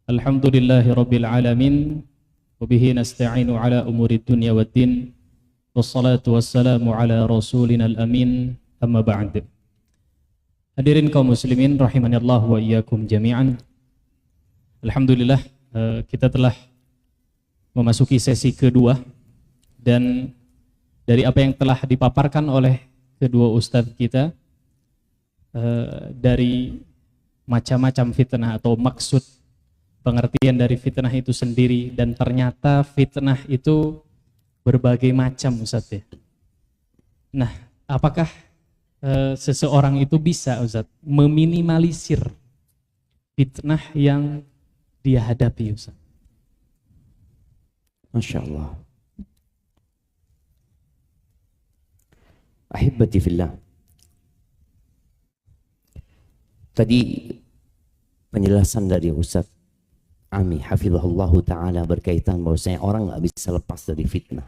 Alhamdulillahi Rabbil Alamin. Wabihi nasta'inu ala umuri dunya wa din. Wassalatu wassalamu ala rasulina al-amin. Amma ba'd. Hadirin kaum muslimin rahimanillah wa iyyakum jami'an. Alhamdulillah, kita telah memasuki sesi kedua. Dan dari apa yang telah dipaparkan oleh kedua ustadz kita, dari macam-macam fitnah atau maksud pengertian dari fitnah itu sendiri, dan ternyata fitnah itu berbagai macam, Ustadz ya. Nah, apakah seseorang itu bisa, Ustadz, meminimalisir fitnah yang dia hadapi, Ustadz? Masya Allah. Ahibati fillah. Tadi penjelasan dari Ustaz Ami hafizahullah ta'ala berkaitan bahwasanya orang nggak bisa lepas dari fitnah.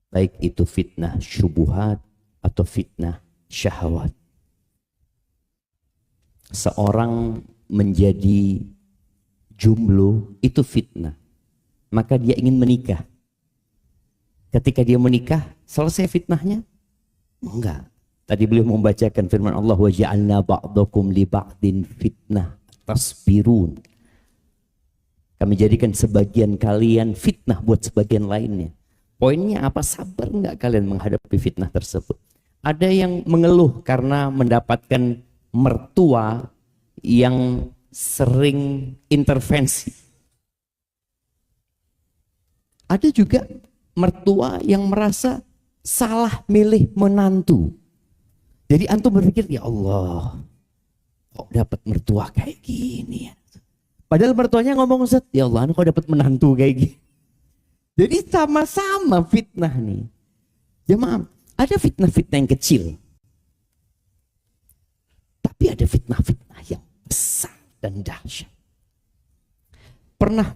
Baik itu fitnah syubuhat atau fitnah syahwat. Seorang menjadi jomblo itu fitnah. Maka dia ingin menikah. Ketika dia menikah, selesai fitnahnya? Enggak. Tadi beliau membacakan firman Allah, wa ja'alna ba'dakum li ba'din fitnah tasbirun. Kami jadikan sebagian kalian fitnah buat sebagian lainnya. Poinnya apa? Sabar enggak kalian menghadapi fitnah tersebut? Ada yang mengeluh karena mendapatkan mertua yang sering intervensi. Ada juga mertua yang merasa salah milih menantu. Jadi antum berpikir, ya Allah, kok dapat mertua kayak gini ya? Padahal mertuanya ngomong, Ustaz, ya Allah, kok dapat menantu kayak gini? Jadi sama-sama fitnah nih. Jemaah, ada fitnah-fitnah yang kecil. Tapi ada fitnah-fitnah yang besar dan dahsyat. Pernah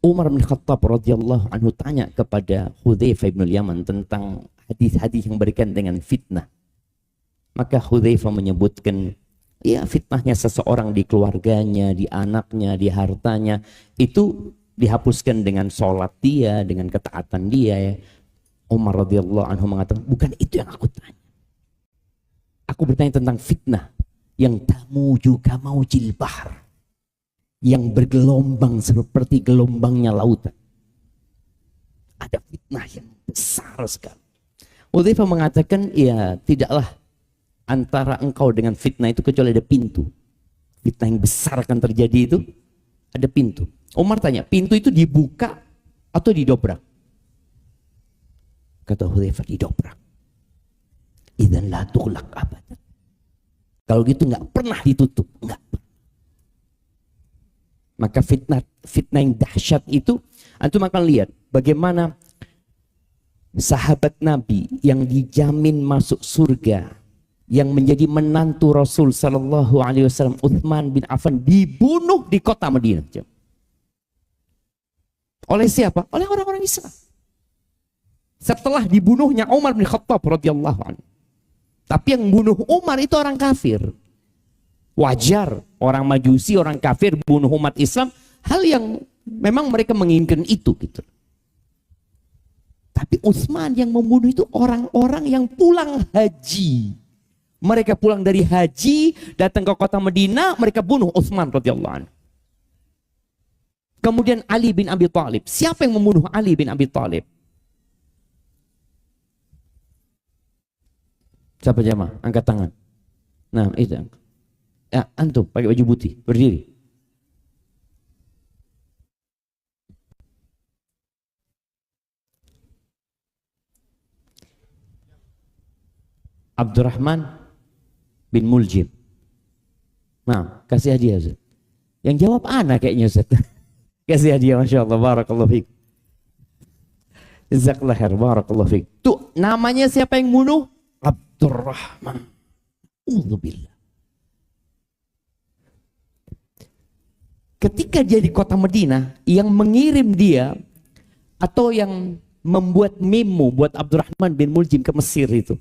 Umar bin Khattab radhiyallahu anhu tanya kepada Hudzaifah bin Yaman tentang hadis-hadis yang berkaitan dengan fitnah. Maka Hudzaifah menyebutkan, ya fitnahnya seseorang di keluarganya, di anaknya, di hartanya, itu dihapuskan dengan sholat dia, dengan ketaatan dia. Ya. Umar radhiyallahu anhu mengatakan, bukan itu yang aku tanya. Aku bertanya tentang fitnah yang tamuju kamaujil bahr, yang bergelombang seperti gelombangnya lautan. Ada fitnah yang besar sekali. Hudzaifah mengatakan, ya tidaklah antara engkau dengan fitnah itu kecuali ada pintu. Fitnah yang besar akan terjadi itu ada pintu. Umar tanya, pintu itu dibuka atau didobrak? Kata Hudzaifah, didobrak. Idzan la tughlaq abadan. Kalau gitu nggak pernah ditutup, nggak. Maka fitnah yang dahsyat itu, antum akan lihat bagaimana sahabat Nabi yang dijamin masuk surga, yang menjadi menantu Rasul sallallahu alaihi wasallam, Utsman bin Affan, dibunuh di kota Madinah. Oleh siapa? Oleh orang-orang Islam. Setelah dibunuhnya Umar bin Khattab radhiyallahu anhu. Tapi yang bunuh Umar itu orang kafir. Wajar orang Majusi, orang kafir bunuh umat Islam, hal yang memang mereka menginginkan itu gitu. Tapi Utsman yang membunuh itu orang-orang yang pulang haji. Mereka pulang dari haji, datang ke kota Madinah, mereka bunuh Utsman radhiyallahu anhu. Kemudian Ali bin Abi Thalib. Siapa yang membunuh Ali bin Abi Thalib? Siapa jamaah? Angkat tangan. Nah, itu. Ya, antum pakai baju putih, berdiri. Abdurrahman bin Muljim. Nah, kasih hadiah, Ustaz. Yang jawab anak kayaknya, Ustaz. Kasih hadiah, Masya Allah, barakallahu fiik. Jazakallah khair, barakallahu fiik. Tuh, namanya siapa yang bunuh? Abdurrahman. Alhamdulillah. Ketika dia di kota Madinah, yang mengirim dia atau yang membuat memo buat Abdurrahman bin Muljim ke Mesir itu,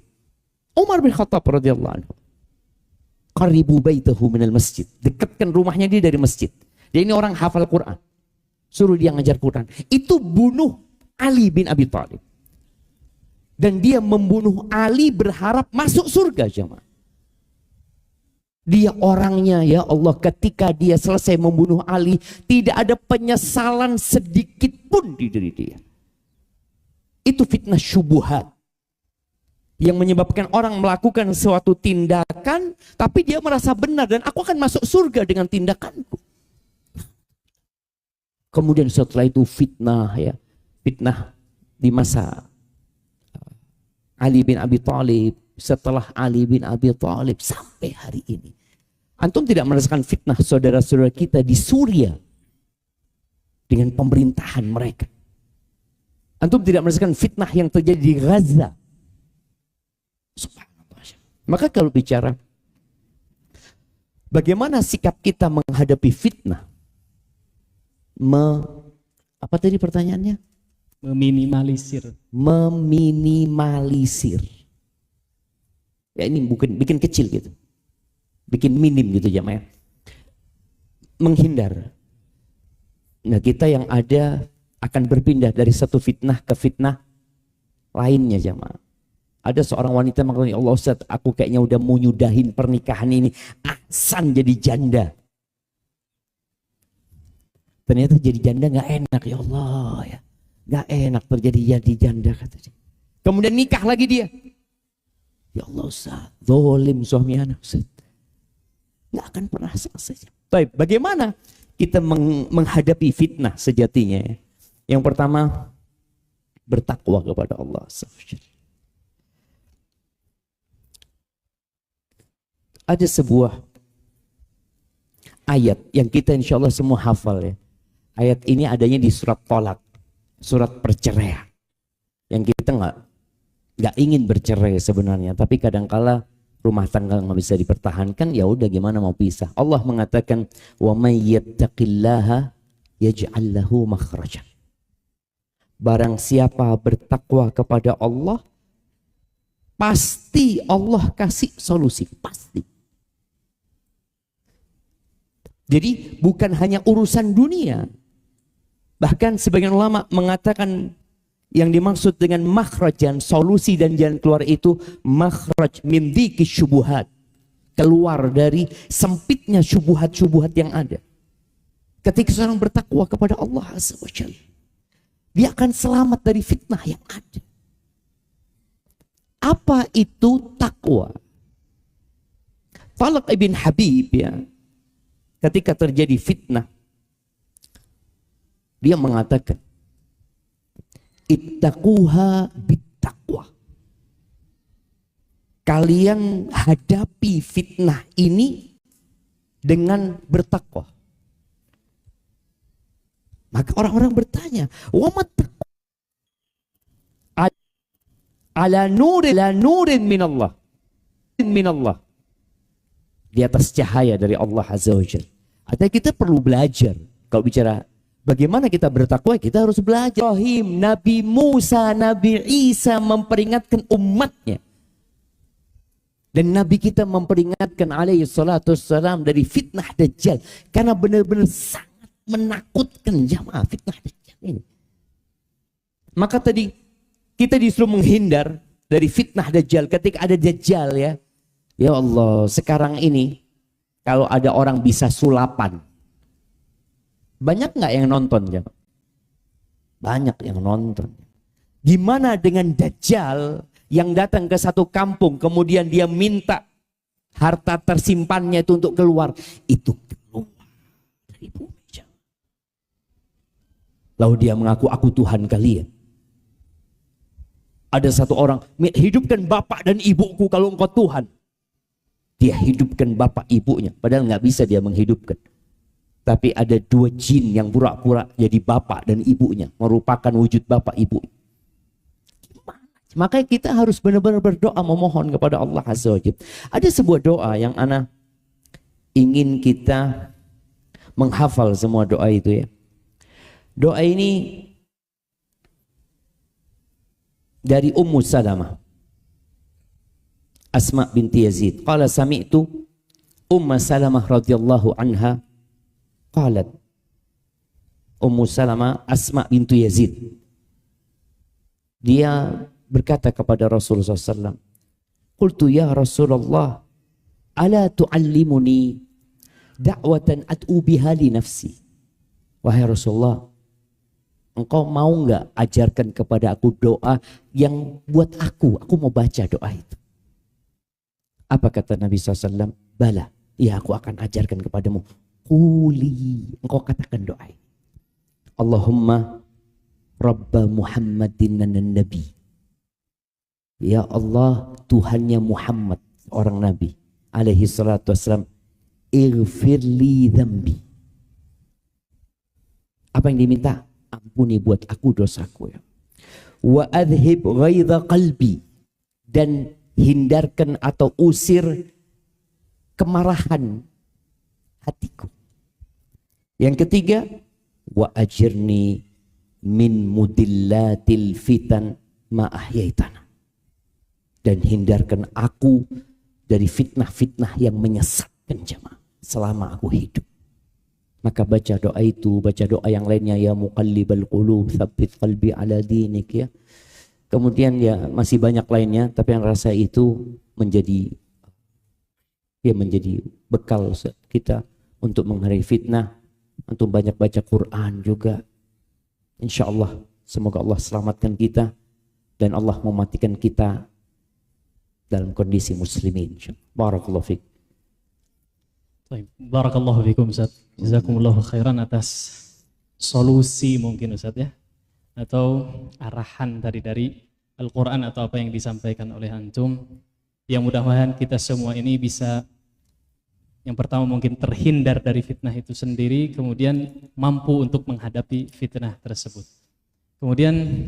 Umar bin Khattab radhiyallahu anhu. qaribu baitahu minal masjid. Dekatkan rumahnya dia dari masjid. Dia ini orang hafal Quran. Suruh dia ngajar Quran. Itu bunuh Ali bin Abi Thalib. Dan dia membunuh Ali berharap masuk surga, jemaah. Dia orangnya, ya Allah, ketika dia selesai membunuh Ali, tidak ada penyesalan sedikit pun di diri dia. Itu fitnah syubuhat yang menyebabkan orang melakukan suatu tindakan, tapi dia merasa benar dan aku akan masuk surga dengan tindakanku. Kemudian setelah itu fitnah, ya, fitnah di masa Ali bin Abi Thalib, setelah Ali bin Abi Thalib sampai hari ini. Antum tidak merasakan fitnah saudara-saudara kita di Suriah dengan pemerintahan mereka. Antum tidak merasakan fitnah yang terjadi di Gaza. Subhanallah. Maka kalau bicara bagaimana sikap kita menghadapi fitnah, apa tadi pertanyaannya? Meminimalisir. Meminimalisir. Ya ini bukan bikin kecil gitu. Bikin minim gitu jemaah. Menghindar. Nah, kita yang ada akan berpindah dari satu fitnah ke fitnah lainnya jemaah. Ada seorang wanita mengatakan, "Ya Allah Ustaz, aku kayaknya udah mau nyudahin pernikahan ini. Ahsan jadi janda." Ternyata jadi janda nggak enak, ya Allah ya. Nggak enak terjadi jadi janda kata dia. Kemudian nikah lagi dia. Ya Allah Ustaz, zalim suami anak Ustaz. Nggak akan pernah selesai. Baik, bagaimana kita menghadapi fitnah sejatinya? Yang pertama, bertakwa kepada Allah. Ada sebuah ayat yang kita insya Allah semua hafal ya. Ayat ini adanya di surat Tolak, surat perceraian. Yang kita nggak ingin bercerai sebenarnya, tapi kadangkala rumah tangga nggak bisa dipertahankan, ya udah gimana mau pisah. Allah mengatakan, wa may yattaqillaha yaj'al lahu makhrajan. Barang siapa bertakwa kepada Allah, pasti Allah kasih solusi, pasti. Jadi bukan hanya urusan dunia. Bahkan sebagian ulama mengatakan yang dimaksud dengan makhrajan, solusi dan jalan keluar itu makhraj min dziki syubuhat. Keluar dari sempitnya syubuhat-syubuhat yang ada. Ketika seorang bertakwa kepada Allah Azza wa Jalla, dia akan selamat dari fitnah yang ada. Apa itu takwa? Talq ibn Habib ya, ketika terjadi fitnah, dia mengatakan, ittaquha bittaqwa. Kalian hadapi fitnah ini dengan bertakwa. Maka orang-orang bertanya, wa mattaqwa? Ala nurin minallah. Minallah. Di atas cahaya dari Allah Azza wa Jalla. Artinya kita perlu belajar. Kalau bicara bagaimana kita bertakwa, kita harus belajar. Nabi Musa, Nabi Isa memperingatkan umatnya. Dan Nabi kita memperingatkan alaihi salatu wassalam dari fitnah Dajjal. Karena benar-benar sangat menakutkan jamaah fitnah Dajjal ini. Maka tadi kita disuruh menghindar dari fitnah Dajjal. Ketika ada Dajjal ya. Ya Allah, sekarang ini kalau ada orang bisa sulapan, banyak nggak yang nonton ya? Banyak yang nonton. Gimana dengan Dajjal yang datang ke satu kampung, kemudian dia minta harta tersimpannya itu untuk keluar, itu keluar dari bumi. Lalu dia mengaku, aku Tuhan kalian. Ada satu orang, hidupkan bapak dan ibuku kalau engkau Tuhan. Dia hidupkan bapak ibunya, padahal nggak bisa dia menghidupkan. Tapi ada dua jin yang pura-pura jadi bapak dan ibunya, merupakan wujud bapak ibu. Makanya kita harus benar-benar berdoa memohon kepada Allah Azza wa Jalla. Ada sebuah doa yang ana ingin kita menghafal semua doa itu ya. Doa ini dari Ummu Salamah, Asma binti Yazid. Qala sami'tu Salamah radhiyallahu anha qalat, Ummu Salamah Asma bintu Yazid, dia berkata kepada Rasulullah SAW, qultu ya Rasulullah, ala tu'allimuni da'watan ad'u biha li nafsi. Wahai Rasulullah, engkau mau enggak ajarkan kepada aku doa yang buat aku mau baca doa itu. Apa kata Nabi SAW? Bala, ya aku akan ajarkan kepadamu. Quli, engkau katakan doa ini. Allahumma Rabba Muhammadin Nabi. Ya Allah, Tuhannya Muhammad, orang Nabi alaihi salatu wassalam, ighfirli dzambi. Apa yang diminta? Ampuni buat aku dosaku ya. Wa adhib ghaidha qalbi, dan hindarkan atau usir kemarahan hatiku. Yang ketiga, wa ajirni min mudillatil fitan ma ahyaitana, dan hindarkan aku dari fitnah-fitnah yang menyesatkan jamaah selama aku hidup. Maka baca doa itu, baca doa yang lainnya, ya muqallibal qulub tsabbit qalbi ala dinik ya. Kemudian ya masih banyak lainnya, tapi yang rasa itu menjadi bekal kita untuk menghadapi fitnah, untuk banyak baca Quran juga. Insya Allah, semoga Allah selamatkan kita dan Allah mematikan kita dalam kondisi muslimin. Barakallahu fiik. Barakallahu fikum Ustaz. Jazakumullahu khairan atas solusi mungkin Ustaz ya, atau arahan tadi dari Al-Quran atau apa yang disampaikan oleh antum, yang mudah-mudahan kita semua ini bisa, yang pertama mungkin terhindar dari fitnah itu sendiri, kemudian mampu untuk menghadapi fitnah tersebut. Kemudian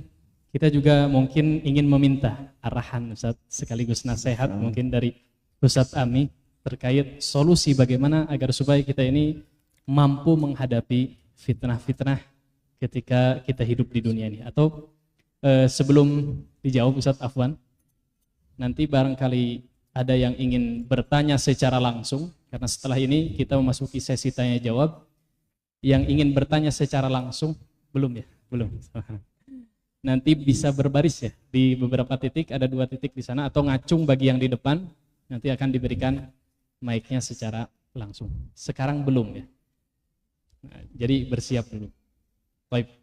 kita juga mungkin ingin meminta arahan Ustaz sekaligus nasihat mungkin dari Ustaz Ami terkait solusi bagaimana agar supaya kita ini mampu menghadapi fitnah-fitnah ketika kita hidup di dunia ini. Atau sebelum dijawab Ustaz Afwan, nanti barangkali ada yang ingin bertanya secara langsung, karena setelah ini kita memasuki sesi tanya jawab. Yang ingin bertanya secara langsung belum ya? Belum. Nanti bisa berbaris ya di beberapa titik, ada 2 titik di sana, atau ngacung bagi yang di depan, nanti akan diberikan mic-nya secara langsung. Sekarang belum ya. Nah, jadi bersiap dulu. Baik.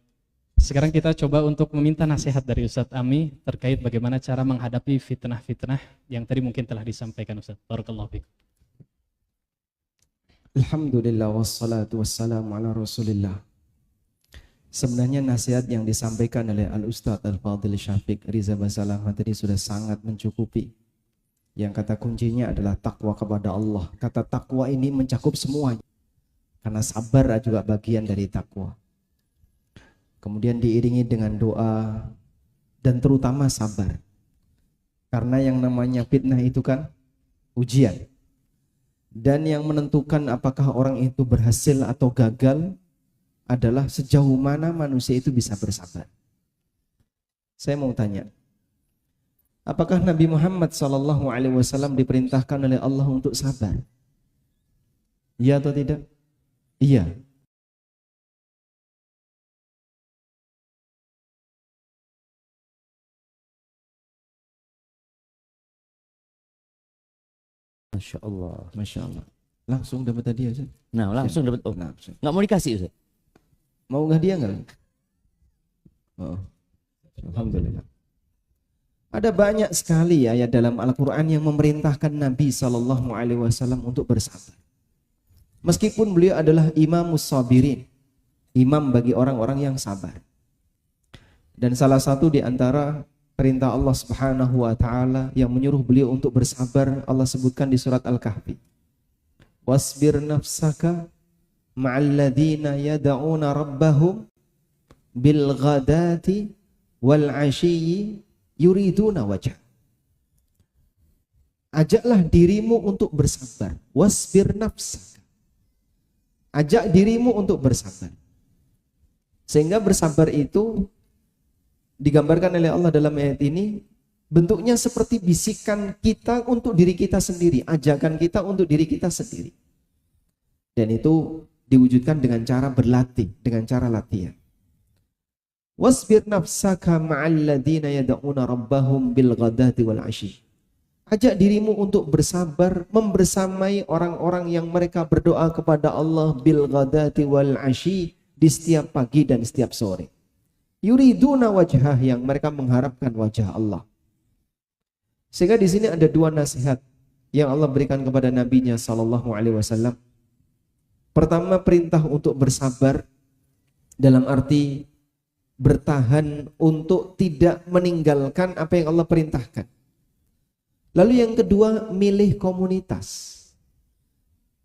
Sekarang kita coba untuk meminta nasihat dari Ustadz Ami terkait bagaimana cara menghadapi fitnah-fitnah yang tadi mungkin telah disampaikan Ustadz. Barakallahu fiik. Alhamdulillah wassalatu wassalamu ala Rasulillah. Sebenarnya nasihat yang disampaikan oleh Al-Ustadz Al-Fadhil Syafiq Riza Basalam tadi sudah sangat mencukupi. Yang kata kuncinya adalah takwa kepada Allah. Kata takwa ini mencakup semuanya. Karena sabar juga bagian dari takwa. Kemudian diiringi dengan doa dan terutama sabar. Karena yang namanya fitnah itu kan ujian. Dan yang menentukan apakah orang itu berhasil atau gagal adalah sejauh mana manusia itu bisa bersabar. Saya mau tanya, apakah Nabi Muhammad SAW diperintahkan oleh Allah untuk sabar? Iya atau tidak? Iya. Masya Allah. Masya Allah. Langsung dapat hadiah Ustaz? Nah langsung dapat. Oh, Langsung. nggak mau dikasih Ustaz? Mau hadiah nggak? Oh, alhamdulillah. Ada banyak sekali ayat dalam Al-Quran yang memerintahkan Nabi SAW untuk bersabar. Meskipun beliau adalah imamus sabirin, imam bagi orang-orang yang sabar. Dan salah satu di antara perintah Allah Subhanahu wa taala yang menyuruh beliau untuk bersabar, Allah sebutkan di surat Al-Kahfi. Wasbir nafsaka ma'alladzina yad'una rabbahum bil ghadati wal 'ashiyyi yuriduna wajah. Ajaklah dirimu untuk bersabar. Wasbir nafsaka. Ajak dirimu untuk bersabar. Sehingga bersabar itu digambarkan oleh Allah dalam ayat ini bentuknya seperti bisikan kita untuk diri kita sendiri, ajakan kita untuk diri kita sendiri. Dan itu diwujudkan dengan cara berlatih, dengan cara latihan. Wasbir nafsaka ma'al ladzina yad'una rabbahum bil ghadati wal 'ashyi. Ajak dirimu untuk bersabar membersamai orang-orang yang mereka berdoa kepada Allah bil ghadati wal 'ashyi, di setiap pagi dan setiap sore. Yuriduna wajhah, yang mereka mengharapkan wajah Allah. Sehingga di sini ada dua nasihat yang Allah berikan kepada nabinya sallallahu alaihi wasallam. Pertama, perintah untuk bersabar dalam arti bertahan untuk tidak meninggalkan apa yang Allah perintahkan. Lalu yang kedua, milih komunitas.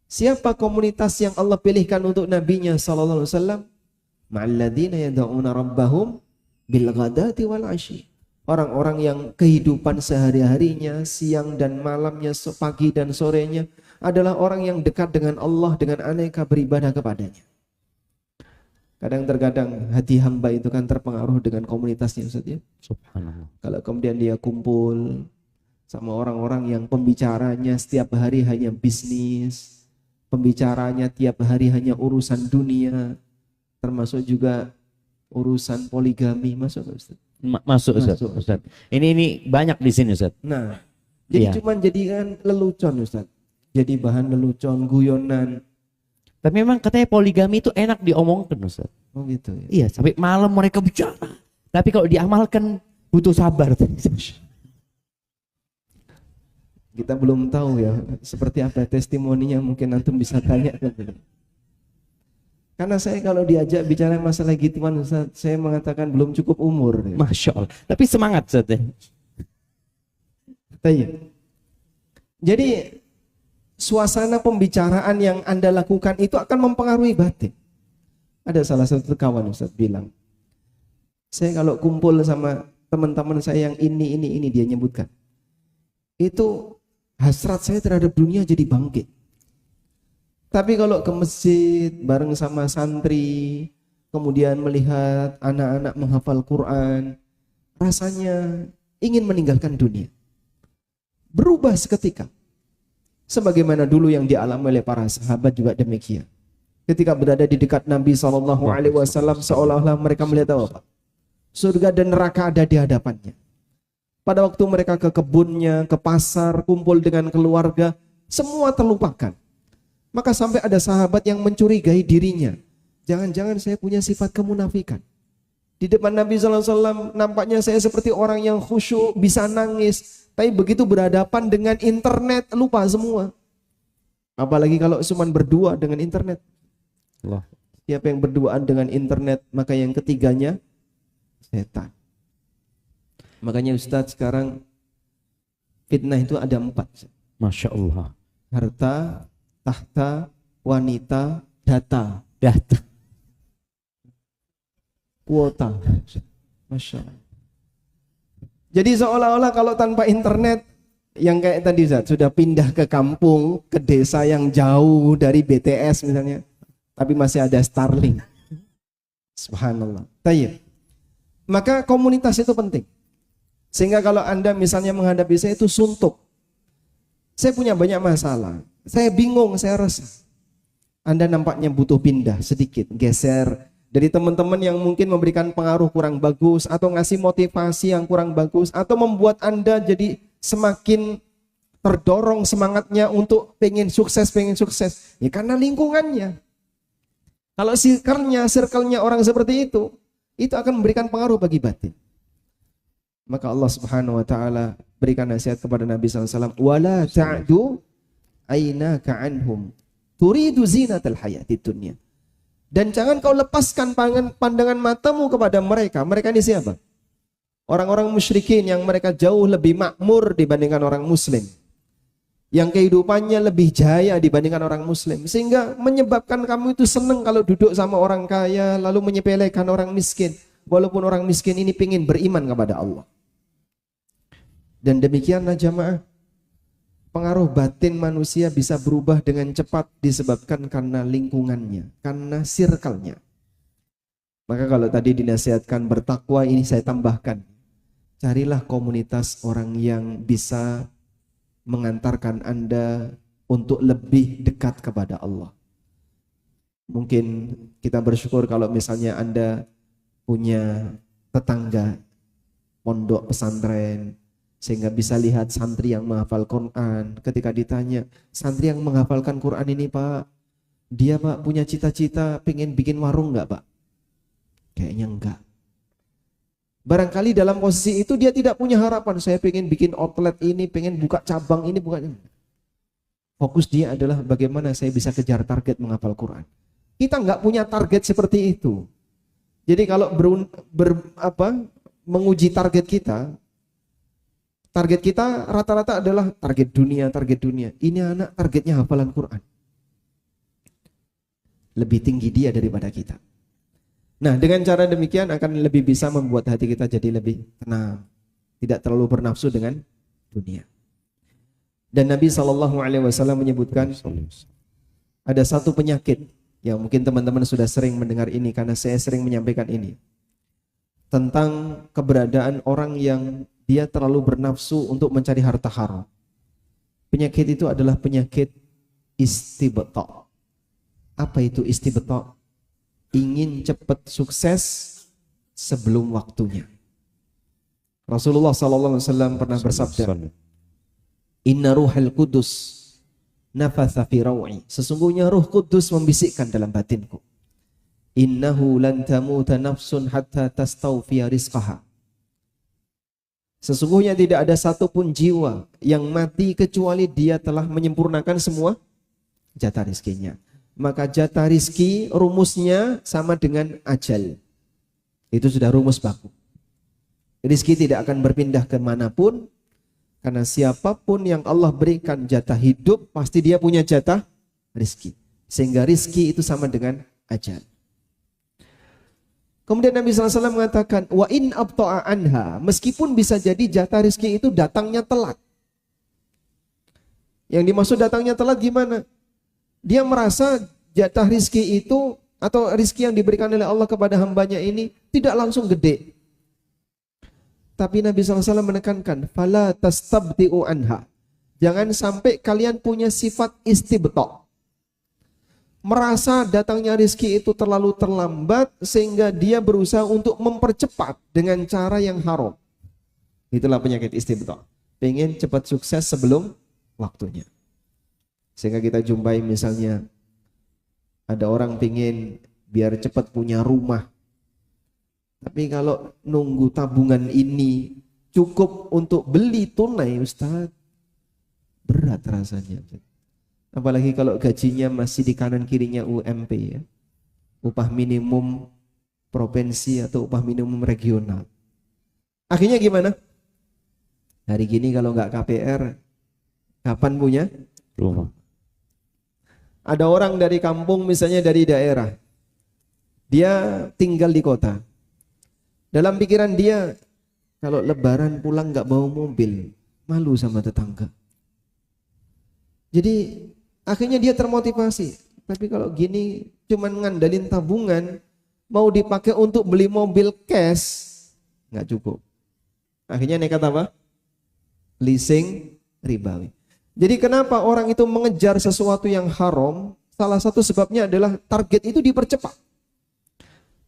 Siapa komunitas yang Allah pilihkan untuk nabinya sallallahu alaihi wasallam? Ma'alladzina yad'una rabbahum bil ghadati wal 'ashyi. Orang-orang yang kehidupan sehari-harinya, siang dan malamnya, pagi dan sorenya adalah orang yang dekat dengan Allah dengan aneka beribadah kepadanya. Kadang-terkadang hati hamba itu kan terpengaruh dengan komunitasnya, Ustaz ya. Subhanallah. Kalau kemudian dia kumpul sama orang-orang yang pembicaranya setiap hari hanya bisnis, pembicaranya tiap hari hanya urusan dunia, termasuk juga urusan poligami, masuk nggak, Ustaz? Masuk Ustaz. Masuk. Ustaz. Ini banyak di sini Ustaz. Nah, jadi Iya. cuman jadikan lelucon, Ustaz. Jadi bahan lelucon, guyonan. Tapi memang katanya poligami itu enak diomongkan Ustaz. Oh gitu ya. Iya, sampai malam mereka bicara. Tapi kalau diamalkan butuh sabar. Kita belum tahu ya seperti apa testimoninya, mungkin antum bisa tanya. Karena saya kalau diajak bicara masalah gituan, Ustaz, saya mengatakan belum cukup umur. Masya Allah. Tapi semangat Ustaz. Jadi suasana pembicaraan yang Anda lakukan itu akan mempengaruhi batin. Ada salah satu kawan, Ustaz, bilang, saya kalau kumpul sama teman-teman saya yang ini dia nyebutkan, itu hasrat saya terhadap dunia jadi bangkit. Tapi kalau ke masjid bareng sama santri, kemudian melihat anak-anak menghafal Quran, rasanya ingin meninggalkan dunia. Berubah seketika. Sebagaimana dulu yang dialami oleh para sahabat juga demikian. Ketika berada di dekat Nabi SAW, seolah-olah mereka melihat apa? Surga dan neraka ada di hadapannya. Pada waktu mereka ke kebunnya, ke pasar, kumpul dengan keluarga, semua terlupakan. Maka sampai ada sahabat yang mencurigai dirinya. Jangan-jangan saya punya sifat kemunafikan. Di depan Nabi SAW nampaknya saya seperti orang yang khusyuk, bisa nangis. Tapi begitu berhadapan dengan internet, lupa semua. Apalagi kalau cuma berdua dengan internet. Allah. Siapa yang berduaan dengan internet, maka yang ketiganya setan. Makanya Ustadz sekarang fitnah itu ada 4. Masya Allah. Harta, tahta, wanita, data. Data. Kuota. Masya Allah. Jadi seolah-olah kalau tanpa internet, yang kayak tadi Ustaz, sudah pindah ke kampung, ke desa yang jauh dari BTS misalnya, tapi masih ada Starlink. Subhanallah. Tayyib. Maka komunitas itu penting. Sehingga kalau Anda misalnya menghadapi saya itu suntuk. Saya punya banyak masalah. Saya bingung, saya resah. Anda nampaknya butuh pindah sedikit, geser dari teman-teman yang mungkin memberikan pengaruh kurang bagus, atau ngasih motivasi yang kurang bagus, atau membuat Anda jadi semakin terdorong semangatnya untuk pengen sukses. Ya karena lingkungannya. Kalau circle-nya orang seperti itu akan memberikan pengaruh bagi batin. Maka Allah Subhanahu wa taala berikan nasihat kepada Nabi SAW, wala ta'du aynaka anhum turidu zinatal hayatid dunya. Dan jangan kau lepaskan pandangan matamu kepada mereka. Mereka ini siapa? Orang-orang musyrikin yang mereka jauh lebih makmur dibandingkan orang muslim. Yang kehidupannya lebih jaya dibandingkan orang muslim. Sehingga menyebabkan kamu itu senang kalau duduk sama orang kaya, lalu menyepelekan orang miskin. Walaupun orang miskin ini ingin beriman kepada Allah. Dan demikianlah jamaah. Pengaruh batin manusia bisa berubah dengan cepat disebabkan karena lingkungannya, karena circle-nya. Maka kalau tadi dinasihatkan bertakwa, ini saya tambahkan. carilah komunitas orang yang bisa mengantarkan Anda untuk lebih dekat kepada Allah. Mungkin kita bersyukur kalau misalnya Anda punya tetangga pondok pesantren, sehingga bisa lihat santri yang menghafal Quran. Ketika ditanya, santri yang menghafalkan Quran ini Pak, dia Pak punya cita-cita pengen bikin warung enggak Pak? Kayaknya enggak. Barangkali dalam posisi itu dia tidak punya harapan, saya pengen bikin outlet ini, pengen buka cabang ini, bukan. Fokus dia adalah bagaimana saya bisa kejar target menghafal Quran. Kita enggak punya target seperti itu. Jadi kalau menguji target kita rata-rata adalah target dunia. Ini anak targetnya hafalan Quran. Lebih tinggi dia daripada kita. Nah, dengan cara demikian akan lebih bisa membuat hati kita jadi lebih tenang, tidak terlalu bernafsu dengan dunia. Dan Nabi SAW menyebutkan ada satu penyakit yang mungkin teman-teman sudah sering mendengar ini karena saya sering menyampaikan ini, tentang keberadaan orang yang dia terlalu bernafsu untuk mencari harta haram. Penyakit itu adalah penyakit istibta'. Apa itu istibta'? Ingin cepat sukses sebelum waktunya. Rasulullah SAW pernah bersabda, Inna ruhal kudus nafatha fi raw'i. Sesungguhnya Ruh Kudus membisikkan dalam batinku. Innahu lan tamuta nafsun hatta tastawfiya rizqaha. Sesungguhnya tidak ada satupun jiwa yang mati kecuali dia telah menyempurnakan semua jatah rizkinya. Maka jatah rizki rumusnya sama dengan ajal. Itu sudah rumus baku. Rizki tidak akan berpindah kemanapun, karena siapapun yang Allah berikan jatah hidup, pasti dia punya jatah rizki. Sehingga rizki itu sama dengan ajal. Kemudian Nabi SAW mengatakan, wa in abta'a anha, meskipun bisa jadi jatah rizki itu datangnya telat. Yang dimaksud datangnya telat gimana? Dia merasa jatah rizki itu atau rizki yang diberikan oleh Allah kepada hambanya ini tidak langsung gede. Tapi Nabi SAW menekankan, fala tastabti'u anha. Jangan sampai kalian punya sifat istibta'. Merasa datangnya rizki itu terlalu terlambat sehingga dia berusaha untuk mempercepat dengan cara yang haram. Itulah penyakit istibta'. Pengen cepat sukses sebelum waktunya. Sehingga kita jumpai misalnya ada orang pengen biar cepat punya rumah. Tapi kalau nunggu tabungan ini cukup untuk beli tunai, Ustaz, berat rasanya. Apalagi kalau gajinya masih di kanan kirinya UMP ya. Upah minimum provinsi atau upah minimum regional. Akhirnya gimana? Hari gini kalau nggak KPR, kapan punya rumah? Ada orang dari kampung misalnya dari daerah, dia tinggal di kota. Dalam pikiran dia, kalau lebaran pulang nggak bawa mobil, malu sama tetangga. Jadi akhirnya dia termotivasi. Tapi kalau gini cuman ngandalin tabungan, mau dipakai untuk beli mobil cash, nggak cukup. Akhirnya nekat apa? Leasing ribawi. Jadi kenapa orang itu mengejar sesuatu yang haram? Salah satu sebabnya adalah target itu dipercepat.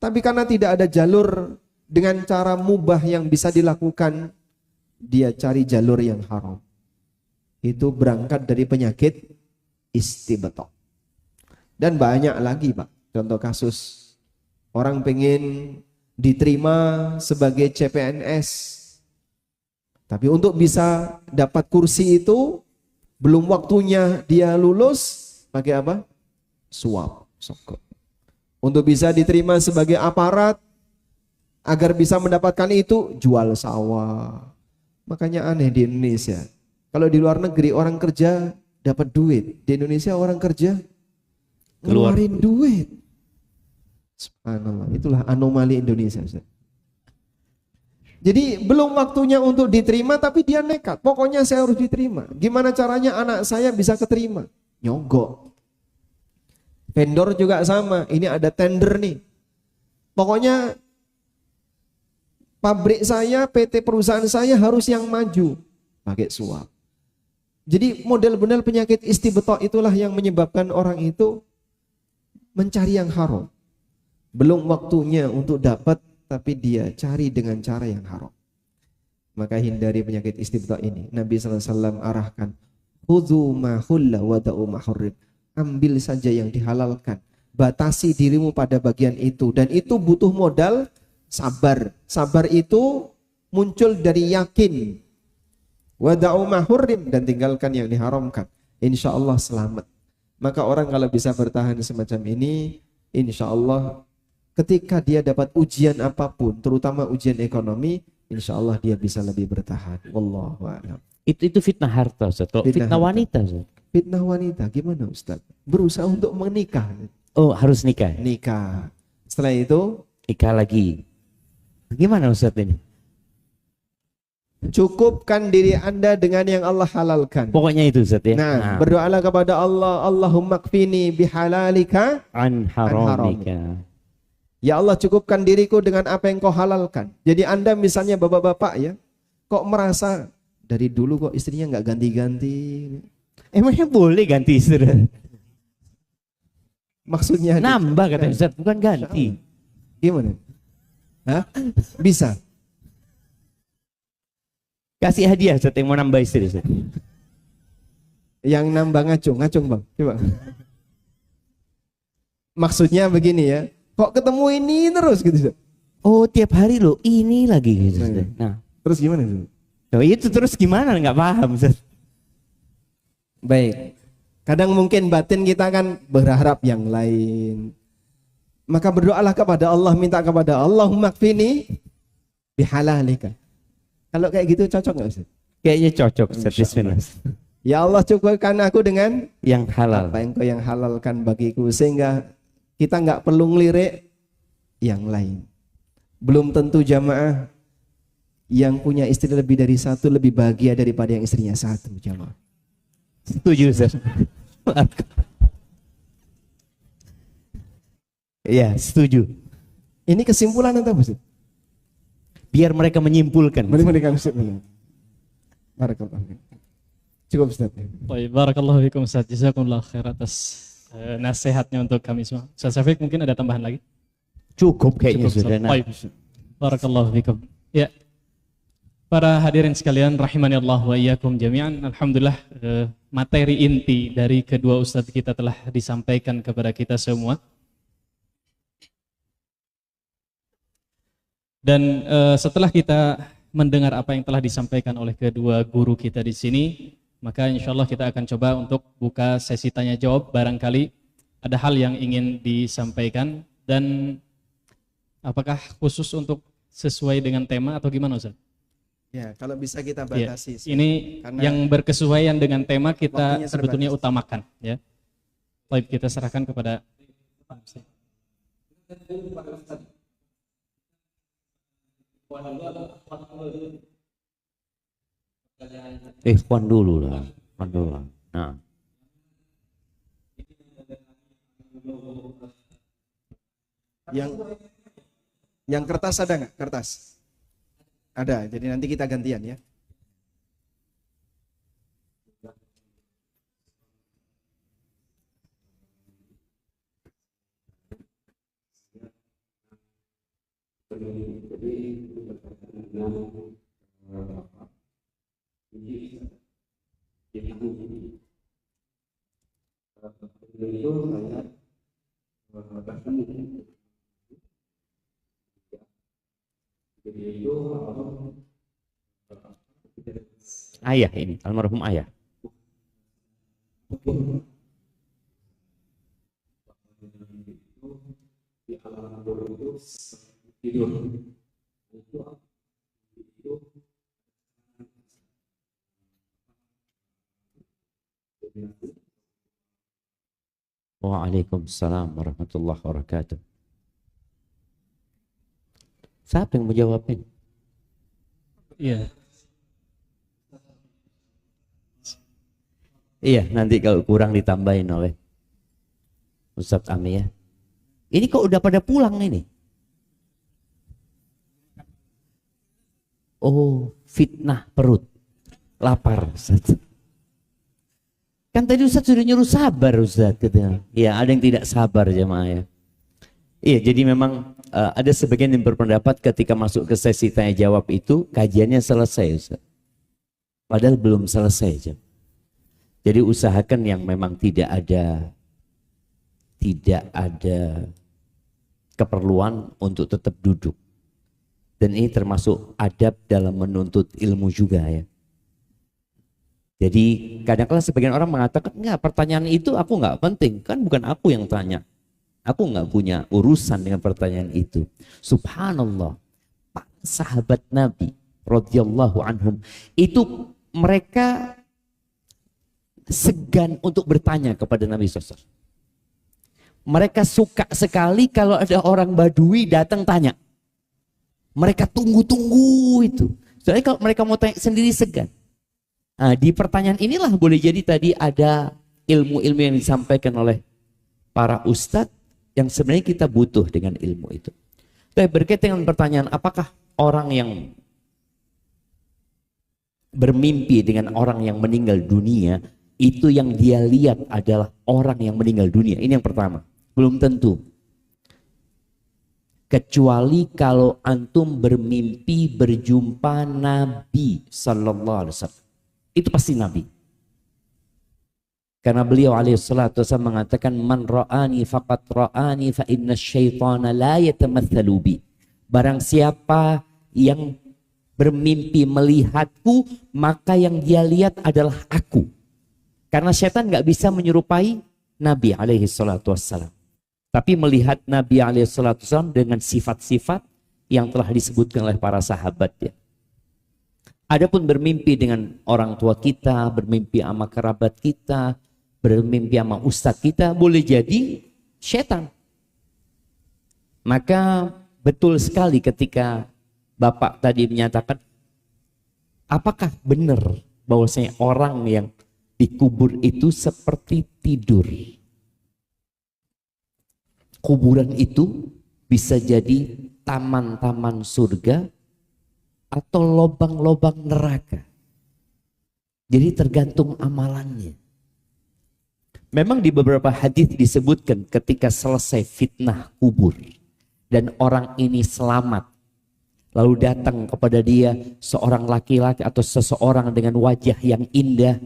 Tapi karena tidak ada jalur dengan cara mubah yang bisa dilakukan, dia cari jalur yang haram. Itu berangkat dari penyakit istibta'. Dan banyak lagi Pak, contoh kasus orang pengen diterima sebagai CPNS, tapi untuk bisa dapat kursi itu belum waktunya dia lulus, pakai apa? Suap, sogok. Untuk bisa diterima sebagai aparat, agar bisa mendapatkan itu, jual sawah. Makanya aneh di Indonesia. Kalau di luar negeri orang kerja dapat duit, di Indonesia orang kerja ngeluarin duit. Subhanallah, itulah anomali Indonesia. Jadi belum waktunya untuk diterima tapi dia nekat. Pokoknya saya harus diterima. Gimana caranya anak saya bisa keterima? Nyogok. Vendor juga sama. Ini ada tender nih. Pokoknya Pabrik saya, PT perusahaan saya harus yang maju. Pakai suap. Jadi model-model penyakit istibto itulah yang menyebabkan orang itu mencari yang haram. Belum waktunya untuk dapat, tapi dia cari dengan cara yang haram. Maka hindari penyakit istibto ini. Nabi SAW arahkan, khudhu ma hulla wa da'u ma hurrim. Ambil saja yang dihalalkan. Batasi dirimu pada bagian itu. Dan itu butuh modal sabar. Sabar itu muncul dari yakin. Wa da'u ma hurrim, dan tinggalkan yang diharamkan. Insya Allah selamat. Maka orang kalau bisa bertahan semacam ini, insya Allah ketika dia dapat ujian apapun, terutama ujian ekonomi, insya Allah dia bisa lebih bertahan. Wallahu a'lam. Itu fitnah harta, Ustaz. Kalau fitnah wanita, Ustaz. Fitnah wanita gimana, Ustaz? Berusaha untuk menikah. Oh, harus nikah. Nikah. Setelah itu Nikah lagi. Gimana, Ustaz ini? cukupkan diri Anda dengan yang Allah halalkan. Pokoknya itu, Ustaz ya. Nah, berdoalah kepada Allah, Allahumma kfini bihalalika An haramika. Ya Allah, cukupkan diriku dengan apa yang kau halalkan. Jadi Anda misalnya bapak-bapak ya, kok merasa dari dulu kok istrinya nggak ganti-ganti. Emangnya boleh ganti istri? Maksudnya Nambah kata Ustaz, bukan ganti. gimana? Hah? Bisa. Kasih hadiah Ustaz yang mau nambah istri, Ustaz. Yang nambah ngacung Bang. Coba. Maksudnya begini ya, kok ketemu ini terus gitu Ustaz? Oh, tiap hari loh ini lagi gitu, Ustaz. Nah, Terus gimana itu? oh, itu terus gimana? Nggak paham, Ustaz. Baik. Kadang mungkin batin kita kan berharap yang lain. Maka berdoalah kepada Allah, minta kepada Allahumma kfini bihalalika. Kalau kayak gitu cocok nggak Ustaz? Kayaknya cocok, Ustaz. Bismillah. Ya Allah, cukupkan aku dengan Yang halal. apa yang kau yang halalkan bagiku, sehingga kita nggak perlu ngelirik yang lain. Belum tentu jamaah yang punya istri lebih dari satu lebih bahagia daripada yang istrinya satu, jamaah. Setuju, Ustaz. Iya, setuju. Ini kesimpulan atau apa Ustaz? Biar mereka menyimpulkan. Mereka Ustaz. Barakallahu. Cukup Ustaz. Baik, barakallahu fikum Ustaz. Jazakumullah khair atas nasihatnya untuk kami semua. Ustaz Syafiq mungkin ada tambahan lagi? Cukup kayaknya Cukup, sudah. Ustaz. Baik. Barakallahu fikum. Ya. Para hadirin sekalian rahimani Allah wa iyyakum jami'an. Alhamdulillah materi inti dari kedua ustadz kita telah disampaikan kepada kita semua. Dan setelah kita mendengar apa yang telah disampaikan oleh kedua guru kita di sini, maka insya Allah kita akan coba untuk buka sesi tanya jawab. Barangkali ada hal yang ingin disampaikan, dan apakah khusus untuk sesuai dengan tema atau gimana Ustaz? Ya, kalau bisa kita Ya, batasi. ini Karena yang berkesesuaian dengan tema kita waktunya sebetulnya terbatas. utamakan, ya. Baik, kita serahkan kepada Puan dulu lah. Puan dulu lah. Nah. yang kertas ada nggak? Kertas? Ada. Jadi nanti kita gantian ya. Ayah ini, almarhum ayah. Waalaikumsalam warahmatullahi wabarakatuh. Siapa yang mau jawabin? iya. Iya, nanti kalau kurang ditambahin oleh Ustadz Ami ya. Ini kok udah pada pulang ini? Oh, fitnah perut. Lapar, Ustaz. Kan tadi Ustaz sudah nyuruh sabar, Ustaz. Ya, ada yang tidak sabar jemaah ya. Iya, jadi memang ada sebagian yang berpendapat ketika masuk ke sesi tanya jawab itu kajiannya selesai, Ustaz. Padahal belum selesai. Jadi usahakan yang memang tidak ada keperluan untuk tetap duduk. Dan ini termasuk adab dalam menuntut ilmu juga ya. Jadi kadang-kadang sebagian orang mengatakan, enggak, pertanyaan itu aku enggak penting, kan bukan aku yang tanya. Aku enggak punya urusan dengan pertanyaan itu. Subhanallah, para sahabat Nabi radhiyallahu anhum itu mereka segan untuk bertanya kepada Nabi SAW. Mereka suka sekali kalau ada orang Badui datang tanya. Mereka tunggu-tunggu itu. Soalnya kalau mereka mau tanya sendiri segan. Nah, di pertanyaan inilah boleh jadi tadi ada ilmu-ilmu yang disampaikan oleh para ustadz yang sebenarnya kita butuh dengan ilmu itu. Tapi berkaitan dengan pertanyaan, apakah orang yang bermimpi dengan orang yang meninggal dunia, itu yang dia lihat adalah orang yang meninggal dunia? Ini yang pertama. Belum tentu. Kecuali kalau antum bermimpi berjumpa Nabi Sallallahu Alaihi Wasallam. Itu pasti Nabi. Karena beliau alaihi salatu wasallam mengatakan, man ra'ani faqat ra'ani fa inna syaitana la yatamathalu bi. Barang siapa yang bermimpi melihatku, maka yang dia lihat adalah aku. Karena syaitan nggak bisa menyerupai Nabi alaihi salatu wasallam. Tapi melihat Nabi alaihi salatu wasallam dengan sifat-sifat yang telah disebutkan oleh para sahabatnya. Adapun bermimpi dengan orang tua kita, bermimpi sama kerabat kita, bermimpi sama ustadz kita, boleh jadi setan. Maka betul sekali ketika Bapak tadi menyatakan, apakah benar bahwasanya orang yang dikubur itu seperti tidur? Kuburan itu bisa jadi taman-taman surga atau lobang-lobang neraka. Jadi tergantung amalannya. Memang di beberapa hadis disebutkan ketika selesai fitnah kubur dan orang ini selamat, lalu datang kepada dia seorang laki-laki atau seseorang dengan wajah yang indah,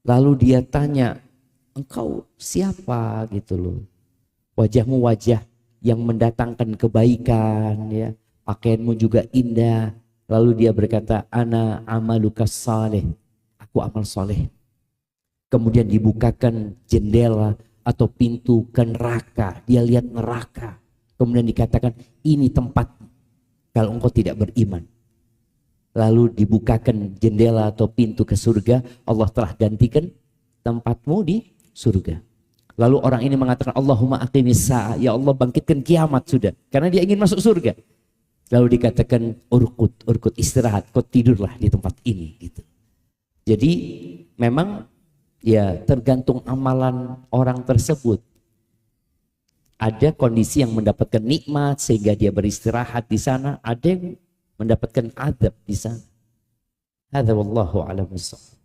lalu dia tanya, engkau siapa gitu loh. Wajahmu wajah yang mendatangkan kebaikan, ya, pakaianmu juga indah. Lalu dia berkata, ana amalukas saleh, aku amal soleh. Kemudian dibukakan jendela atau pintu ke neraka, dia lihat neraka. Kemudian dikatakan, ini tempat kalau engkau tidak beriman. Lalu dibukakan jendela atau pintu ke surga, Allah telah gantikan tempatmu di surga. Lalu orang ini mengatakan, Allahumma aqimis sa'ah, ya Allah bangkitkan kiamat sudah, karena dia ingin masuk surga. Lalu dikatakan urkut istirahat, kau tidurlah di tempat ini gitu. Jadi memang ya tergantung amalan orang tersebut. Ada kondisi yang mendapatkan nikmat sehingga dia beristirahat di sana, ada yang mendapatkan adab di sana. Hadza wallahu a'lam bissawab.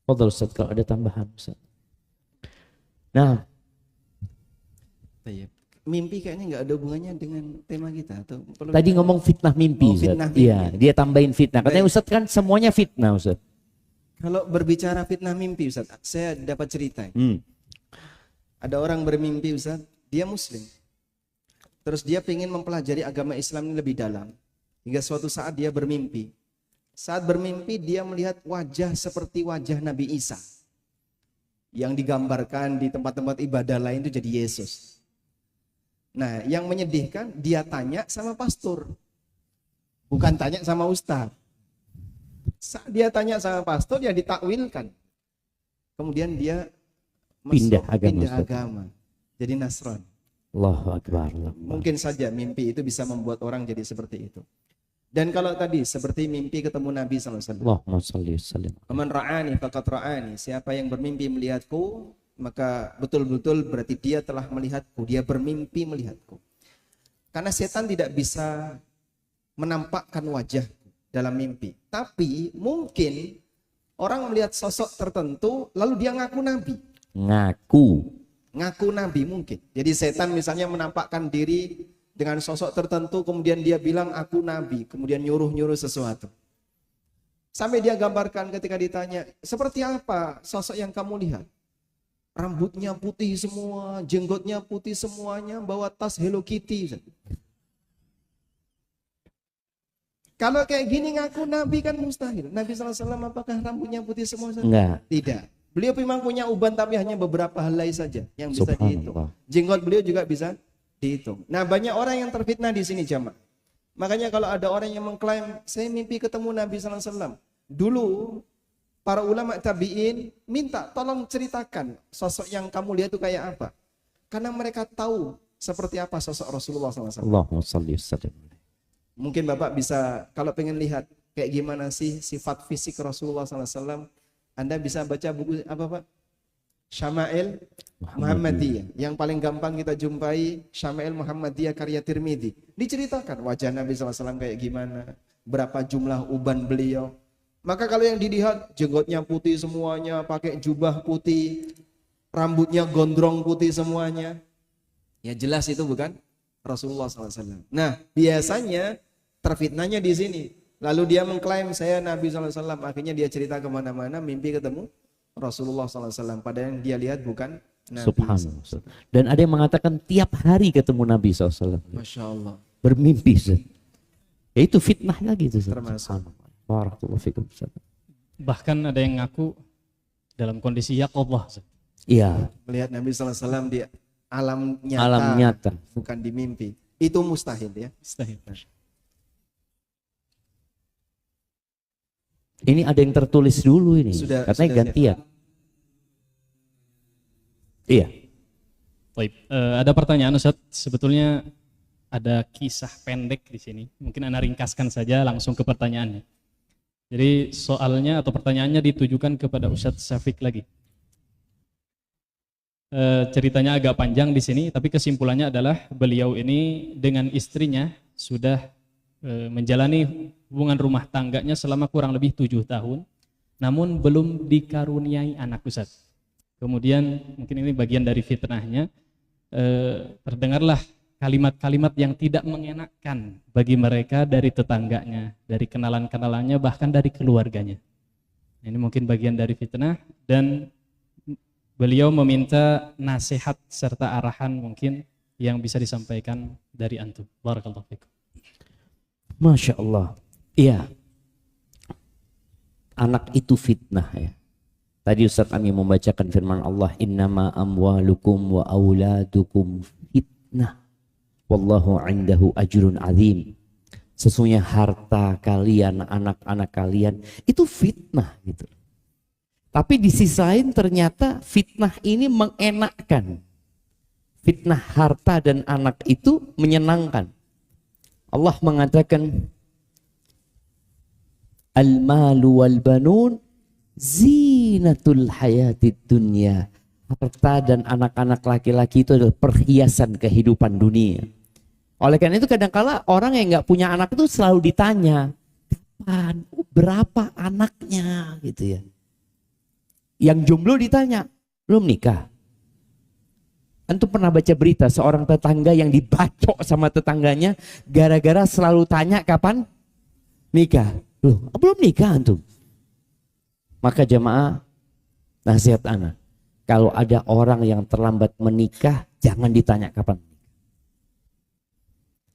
Fadhal Ustaz, kalau ada tambahan Ustaz. Nah, mimpi kayaknya nggak ada hubungannya dengan tema kita atau tadi ngomong fitnah mimpi, Ustaz. Iya, dia tambahin fitnah. Katanya Ustaz kan semuanya fitnah, Ustaz. Kalau berbicara fitnah mimpi, Ustaz, saya dapat cerita. Ada orang bermimpi, Ustaz, dia Muslim. Terus dia ingin mempelajari agama Islam ini lebih dalam. Hingga suatu saat dia bermimpi. Saat bermimpi dia melihat wajah seperti wajah Nabi Isa. Yang digambarkan di tempat-tempat ibadah lain itu jadi Yesus. Nah, yang menyedihkan dia tanya sama pastor. Bukan tanya sama ustaz. Saat dia tanya sama pastor, dia ditakwilkan. Kemudian dia pindah agama. Jadi Nasrani. Allahu Akbar. Mungkin saja mimpi itu bisa membuat orang jadi seperti itu. Dan kalau tadi seperti mimpi ketemu Nabi SAW. Allahumma shalli wasallim. Man ra'ani faqad ra'ani. Siapa yang bermimpi melihatku, maka betul-betul berarti dia telah melihatku, dia bermimpi melihatku. Karena setan tidak bisa menampakkan wajahku dalam mimpi. Tapi mungkin orang melihat sosok tertentu lalu dia ngaku nabi. Ngaku nabi mungkin. Jadi setan misalnya menampakkan diri dengan sosok tertentu, kemudian dia bilang aku nabi, kemudian nyuruh-nyuruh sesuatu. Sampai dia gambarkan ketika ditanya, seperti apa sosok yang kamu lihat? Rambutnya putih semua, jenggotnya putih semuanya, bawa tas Hello Kitty. Kalau kayak gini ngaku nabi kan mustahil. Nabi SAW apakah rambutnya putih semua? Enggak. Tidak. Beliau memang punya uban tapi hanya beberapa helai saja yang bisa dihitung. Jenggot beliau juga bisa dihitung. Nah, banyak orang yang terfitnah di sini jamaah. Makanya kalau ada orang yang mengklaim saya mimpi ketemu Nabi SAW. Dulu para ulama tabi'in minta tolong ceritakan sosok yang kamu lihat itu kayak apa. Karena mereka tahu seperti apa sosok Rasulullah SAW. Allahumma shalli wa sallim. Mungkin Bapak bisa kalau pengen lihat kayak gimana sih sifat fisik Rasulullah SAW, Anda bisa baca buku apa Pak? Syama'il Muhammadiyah. Yang paling gampang kita jumpai Syama'il Muhammadiyah karya Tirmidzi. Diceritakan wajah Nabi SAW kayak gimana, berapa jumlah uban beliau. Maka kalau yang dilihat jenggotnya putih semuanya, pakai jubah putih, rambutnya gondrong putih semuanya, ya jelas itu bukan Rasulullah SAW. Nah, biasanya terfitnahnya di sini. Lalu dia mengklaim saya Nabi SAW. Akhirnya dia cerita kemana-mana, mimpi ketemu Rasulullah SAW. Padahal yang dia lihat bukan Nabi. Subhanallah. Dan ada yang mengatakan tiap hari ketemu Nabi SAW. Masya Allah. Bermimpi. Ya itu fitnah lagi itu. Termasuk. Barakallahu fikum. Bahkan ada yang ngaku dalam kondisi yaqadhah. Iya. Melihat Nabi SAW di alam nyata, Alam nyata, bukan di mimpi. Itu mustahil ya. Mustahil. Ini ada yang tertulis dulu ini. Katanya gantian. Iya. Baik, ada pertanyaan Ustaz. Sebetulnya ada kisah pendek di sini. Mungkin Anda ringkaskan saja langsung ke pertanyaannya. Jadi soalnya atau pertanyaannya ditujukan kepada Ustaz Syafiq lagi. Ceritanya agak panjang di sini, tapi kesimpulannya adalah beliau ini dengan istrinya sudah menjalani hubungan rumah tangganya selama kurang lebih 7 tahun, namun belum dikaruniai anak Ustaz. Kemudian mungkin ini bagian dari fitnahnya, terdengarlah kalimat-kalimat yang tidak mengenakkan bagi mereka dari tetangganya, dari kenalan-kenalannya, bahkan dari keluarganya. Ini mungkin bagian dari fitnah dan beliau meminta nasihat serta arahan mungkin yang bisa disampaikan dari antum. Barakallahu fikum. Masya Allah. Iya. Anak itu fitnah ya. Tadi Ustaz Ami membacakan firman Allah, innama amwalukum wa auladukum fitnah. Wallahu indahu ajrun azim. Sesungguhnya harta kalian, anak-anak kalian itu fitnah gitu. Tapi di sisi lain ternyata fitnah ini mengenakkan. Fitnah harta dan anak itu menyenangkan. Allah mengatakan al-malu wal banun zinatul hayatid dunya. Harta dan anak-anak laki-laki itu adalah perhiasan kehidupan dunia. Oleh karena itu kadang-kala orang yang nggak punya anak itu selalu ditanya, kapan, berapa anaknya gitu ya. Yang jomblo ditanya, belum nikah. Antum pernah baca berita seorang tetangga yang dibacok sama tetangganya gara-gara selalu tanya kapan nikah. Loh, belum nikah antum. Maka jemaah, nasihat anak, kalau ada orang yang terlambat menikah, jangan ditanya kapan.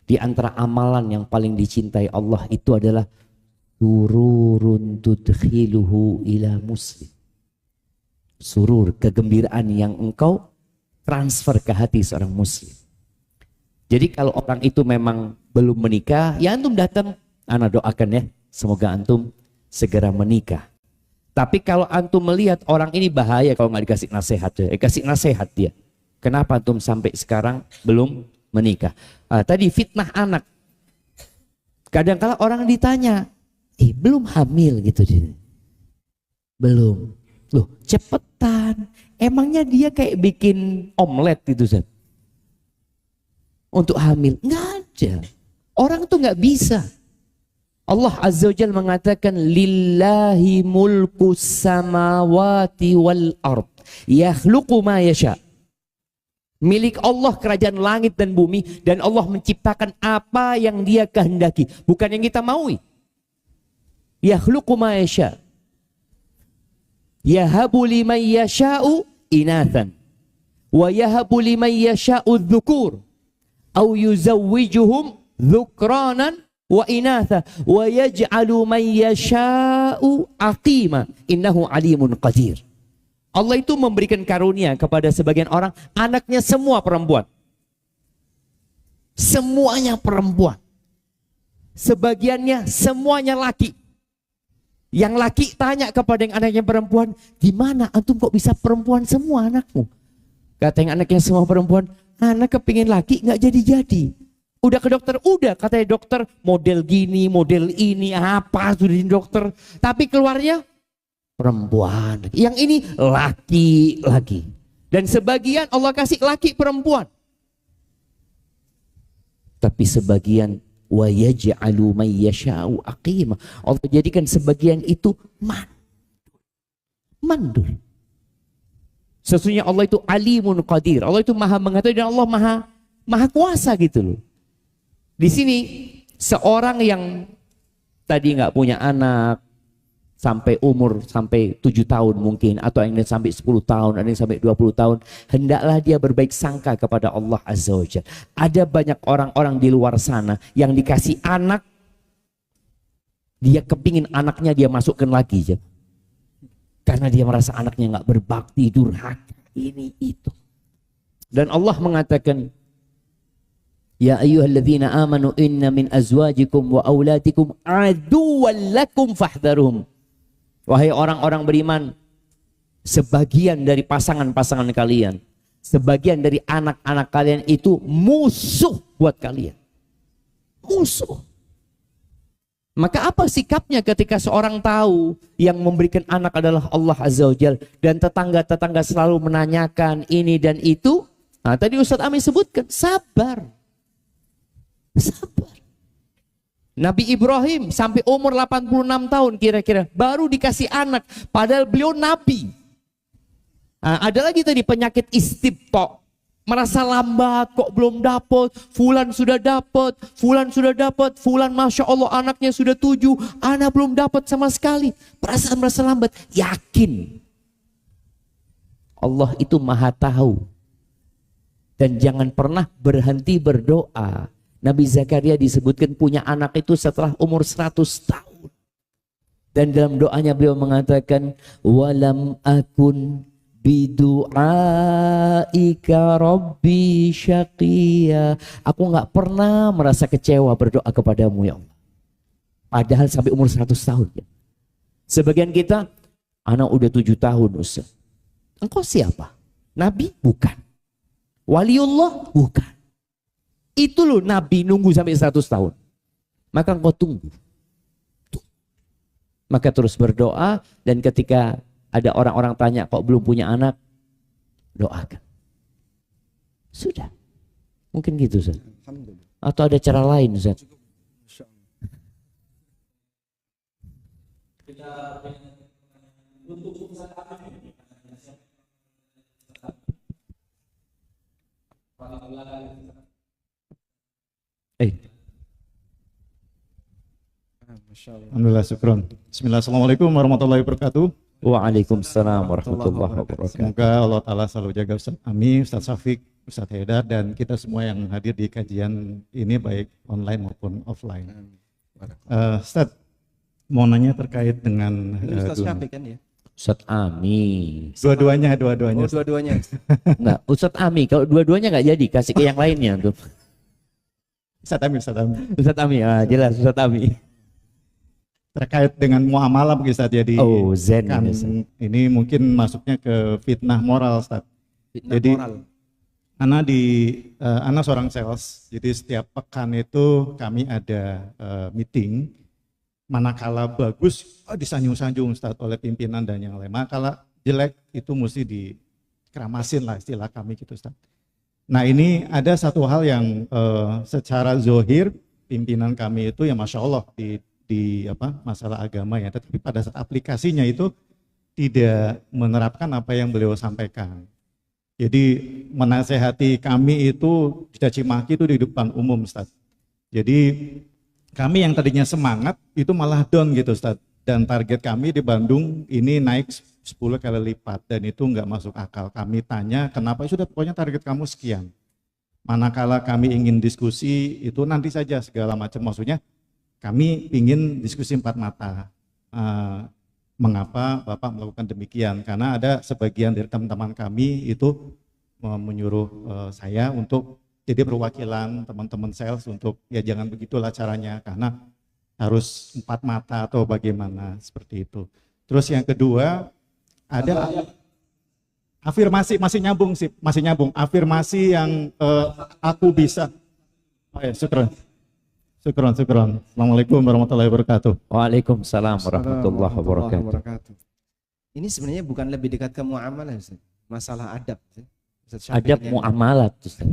Di antara amalan yang paling dicintai Allah itu adalah sururun tudkhiluhu ila muslim. Surur, kegembiraan yang engkau transfer ke hati seorang muslim. Jadi kalau orang itu memang belum menikah, ya antum datang, ana doakan ya, semoga antum segera menikah. Tapi kalau antum melihat orang ini bahaya kalau nggak dikasih nasihat, kasih nasihat dia. Kenapa antum sampai sekarang belum menikah? Tadi fitnah anak. Kadang-kala orang ditanya, belum hamil gitu dia. Belum. Loh, cepetan. Emangnya dia kayak bikin omelet gitu, Zat? Untuk hamil? Nggak ada. Orang tuh nggak bisa. Allah Azza wa Jalla mengatakan lillahi mulku samawati wal ard yakhluqu ma yasha. Milik Allah kerajaan langit dan bumi, dan Allah menciptakan apa yang Dia kehendaki, bukan yang kita maui. Yakhluqu ma yasha. Yahabu liman yasha'u inathan wa yahabu liman yasha'u dhukur au yuzawwijuhum dhukranan wa inatha wa yaj'alu man yasha'u aqima innahu alimun qadir. Allah itu memberikan karunia kepada sebagian orang, anaknya semua perempuan. Semuanya perempuan. Sebagiannya semuanya laki. Yang laki tanya kepada yang anaknya perempuan, gimana antum kok bisa perempuan semua anakmu? Kata yang anaknya semua perempuan, anak kepingin laki nggak jadi-jadi. Udah ke dokter, udah katanya dokter model gini, model ini, apa sudah di dokter. Tapi keluarnya perempuan. Yang ini laki lagi. Dan sebagian Allah kasih laki perempuan. Tapi sebagian wa yaj'alu man yasha'u aqima. Allah jadikan sebagian itu mandul. Sesungguhnya Allah itu alimun qadir. Allah itu maha mengetahui dan Allah maha kuasa gitu loh. Di sini seorang yang tadi nggak punya anak sampai umur sampai 7 tahun mungkin, atau yang sampai 10 tahun, ada yang sampai 20 tahun, hendaklah dia berbaik sangka kepada Allah Azza wa Jalla. Ada banyak orang-orang di luar sana yang dikasih anak, dia kepingin anaknya dia masukkan lagi, karena dia merasa anaknya nggak berbakti, durhaka, ini itu. Dan Allah mengatakan, ya ayyuhalladzina amanu inna min azwajikum wa auladikum aduwwan lakum fahdharuhum. Wahai orang-orang beriman, sebagian dari pasangan-pasangan kalian, sebagian dari anak-anak kalian itu musuh buat kalian. Musuh. Maka apa sikapnya ketika seorang tahu yang memberikan anak adalah Allah Azza wa Jalla, dan tetangga-tetangga selalu menanyakan ini dan itu? Nah, tadi Ustadz Ami sebutkan, sabar. Sabar. Nabi Ibrahim sampai umur 86 tahun kira-kira baru dikasih anak, padahal beliau nabi. Nah, ada lagi tadi penyakit istibto, merasa lambat kok belum dapat, fulan sudah dapat, fulan masya Allah anaknya sudah 7, anak belum dapat sama sekali, perasaan merasa lambat. Yakin Allah itu maha tahu, dan jangan pernah berhenti berdoa. Nabi Zakaria disebutkan punya anak itu setelah umur 100 tahun. Dan dalam doanya beliau mengatakan, walam akun bidu'aika rabbi syaqiyya. Aku nggak pernah merasa kecewa berdoa kepadamu ya Allah. Padahal sampai umur 100 tahun. Ya. Sebagian kita, anak udah 7 tahun Ustaz. Engkau siapa? Nabi? Bukan. Waliullah? Bukan. Itu loh Nabi nunggu sampai 100 tahun. Maka engkau tunggu. Maka terus berdoa, dan ketika ada orang-orang tanya kok belum punya anak, doakan. Sudah. Mungkin gitu Ustaz. Atau ada cara lain Ustaz? Alhamdulillah, syukron. Bismillah, assalamualaikum warahmatullahi wabarakatuh. Waalaikumsalam warahmatullahi wabarakatuh. Semoga Allah Ta'ala selalu jaga Ustaz Ami, Ustaz Syafiq, Ustaz Haidar, dan kita semua yang hadir di kajian ini baik online maupun offline. Ustaz, mau nanya terkait dengan Ustaz Syafiq kan ya? Ustaz Ami. Dua-duanya. Oh, dua-duanya. Enggak, Ustaz Ami, kalau dua-duanya enggak jadi, kasih ke yang lainnya tuh. Ustaz Ami. Ustaz Ami, jelas Ustaz Ami. Terkait dengan muamalah Ustaz, jadi zen kan ini mungkin masuknya ke fitnah moral Ustaz. Jadi moral. Ana seorang sales, jadi setiap pekan itu kami ada meeting. Manakala bagus disanjung-sanjung Ustaz oleh pimpinan dan yang lain. Manakala jelek itu mesti dikeramasin lah istilah kami gitu Ustaz. Nah ini ada satu hal yang secara zohir pimpinan kami itu ya Masya Allah di masalah agama ya, tetapi pada saat aplikasinya itu tidak menerapkan apa yang beliau sampaikan. Jadi menasehati kami itu dicaci maki itu di depan umum, Ustaz. Jadi kami yang tadinya semangat itu malah down gitu, Ustaz. Dan target kami di Bandung ini naik 10 kali lipat dan itu nggak masuk akal. Kami tanya kenapa, sudah pokoknya target kamu sekian. Manakala kami ingin diskusi itu nanti saja segala macam, maksudnya kami ingin diskusi empat mata. Mengapa Bapak melakukan demikian? Karena ada sebagian dari teman-teman kami itu menyuruh saya untuk jadi perwakilan teman-teman sales untuk ya jangan begitulah caranya, karena harus empat mata atau bagaimana seperti itu. Terus yang kedua ada afirmasi, masih nyambung afirmasi yang aku bisa. Oh ya, syukron. Assalamualaikum warahmatullahi wabarakatuh. Waalaikumsalam warahmatullahi wabarakatuh. Ini sebenarnya bukan lebih dekat ke muamalah, masalah adab. Adab muamalat, Ustaz.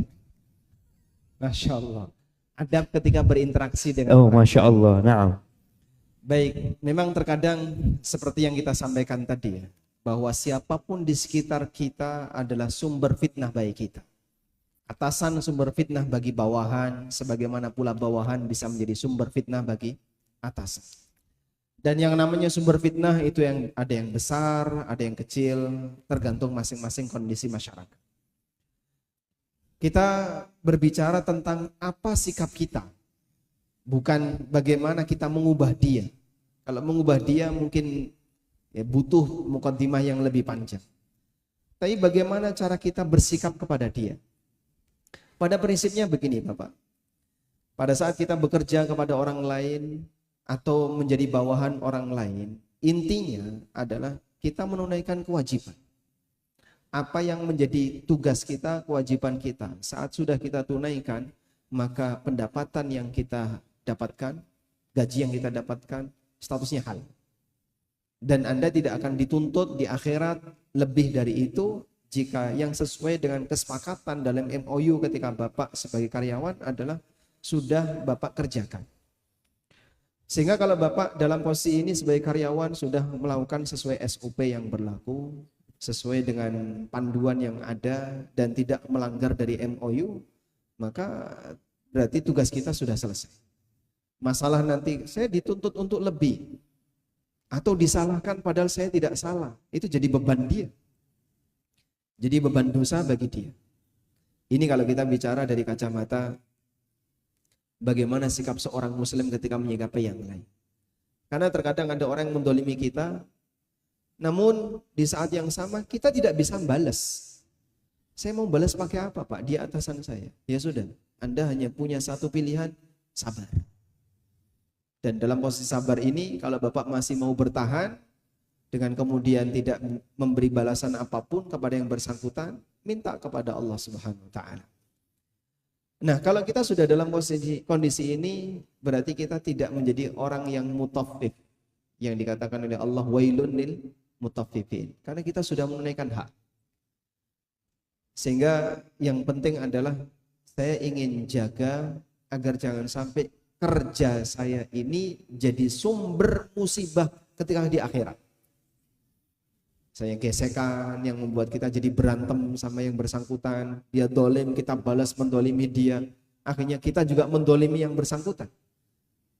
Masya Allah. Adab ketika berinteraksi dengan Oh, orang. Masya Allah, na'am. Baik, memang terkadang seperti yang kita sampaikan tadi ya, bahwa siapapun di sekitar kita adalah sumber fitnah bagi kita. Atasan sumber fitnah bagi bawahan, sebagaimana pula bawahan bisa menjadi sumber fitnah bagi atasan. Dan yang namanya sumber fitnah itu yang ada yang besar, ada yang kecil, tergantung masing-masing kondisi masyarakat. Kita berbicara tentang apa sikap kita, bukan bagaimana kita mengubah dia. Kalau mengubah dia mungkin ya butuh mukaddimah yang lebih panjang. Tapi bagaimana cara kita bersikap kepada dia? Pada prinsipnya begini Bapak, pada saat kita bekerja kepada orang lain atau menjadi bawahan orang lain, intinya adalah kita menunaikan kewajiban. Apa yang menjadi tugas kita, kewajiban kita, saat sudah kita tunaikan, maka pendapatan yang kita dapatkan, gaji yang kita dapatkan, statusnya halal. Dan Anda tidak akan dituntut di akhirat lebih dari itu, jika yang sesuai dengan kesepakatan dalam MOU ketika Bapak sebagai karyawan adalah sudah Bapak kerjakan. Sehingga kalau Bapak dalam posisi ini sebagai karyawan sudah melakukan sesuai SOP yang berlaku, sesuai dengan panduan yang ada dan tidak melanggar dari MOU, maka berarti tugas kita sudah selesai. Masalah nanti saya dituntut untuk lebih atau disalahkan padahal saya tidak salah, itu jadi beban dia. Jadi beban dosa bagi dia. Ini kalau kita bicara dari kacamata bagaimana sikap seorang muslim ketika menyikapi yang lain. Karena terkadang ada orang yang mendolimi kita, namun di saat yang sama kita tidak bisa balas. Saya mau balas pakai apa Pak? Dia atasan saya. Ya sudah, Anda hanya punya satu pilihan, sabar. Dan dalam posisi sabar ini, kalau Bapak masih mau bertahan, dengan kemudian tidak memberi balasan apapun kepada yang bersangkutan, minta kepada Allah Subhanahu wa taala. Nah, kalau kita sudah dalam kondisi ini, berarti kita tidak menjadi orang yang mutaffif, yang dikatakan oleh Allah wailun lil mutaffifin, karena kita sudah menunaikan hak. Sehingga yang penting adalah saya ingin jaga agar jangan sampai kerja saya ini jadi sumber musibah ketika di akhirat. Saya gesekan yang membuat kita jadi berantem sama yang bersangkutan. Dia dolim, kita balas mendolimi dia. Akhirnya kita juga mendolimi yang bersangkutan.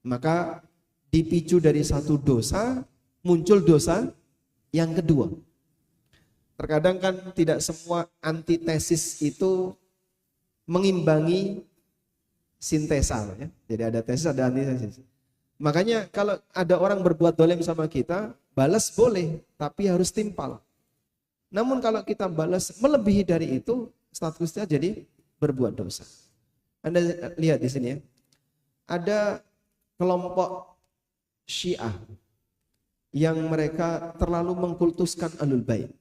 Maka dipicu dari satu dosa, muncul dosa yang kedua. Terkadang kan tidak semua antitesis itu mengimbangi sintesa. Ya? Jadi ada tesis, ada antitesis. Makanya kalau ada orang berbuat dolim sama kita, balas boleh, tapi harus timpal. Namun kalau kita balas melebihi dari itu, statusnya jadi berbuat dosa. Anda lihat di sini ya, ada kelompok Syiah yang mereka terlalu mengkultuskan Ahlul Bait.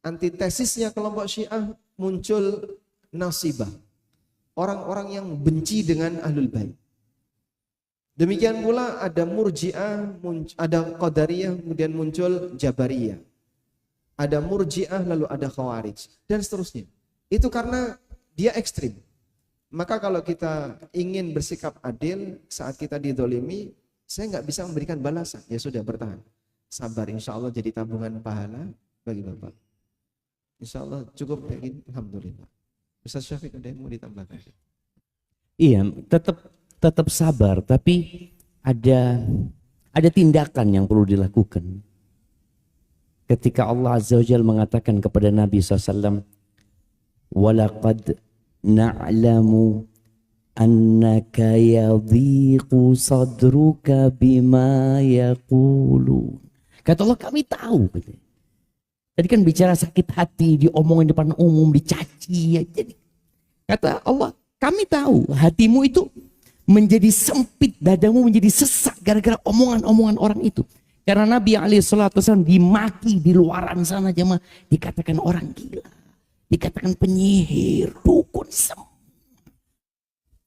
Antitesisnya kelompok Syiah muncul Nasibah, orang-orang yang benci dengan Ahlul Bait. Demikian pula ada Murji'ah, ada Qadariyah, kemudian muncul Jabariyah. Ada Murji'ah, lalu ada Khawarij, dan seterusnya. Itu karena dia ekstrim. Maka kalau kita ingin bersikap adil saat kita didolimi, Saya nggak bisa memberikan balasan. Ya sudah, bertahan. Sabar, insya Allah jadi tabungan pahala bagi Bapak. Insya Allah cukup kayak gini, alhamdulillah. Ustaz Syafiq ada yang mau ditambahkan? Iya, tetap sabar, tapi ada tindakan yang perlu dilakukan. Ketika Allah Azza wa Jalla mengatakan kepada Nabi SAW, "Walaqad na'lamu annaka yadhiqu sadruka bima yaqulun." Kata Allah, kami tahu. Tadi kan bicara sakit hati, diomongin depan umum, dicaci. Jadi kata Allah, kami tahu hatimu itu menjadi sempit, dadamu menjadi sesak gara-gara omongan-omongan orang itu. Karena Nabi SAW dimaki di luaran sana, jemaah, dikatakan orang gila, dikatakan penyihir, dukun,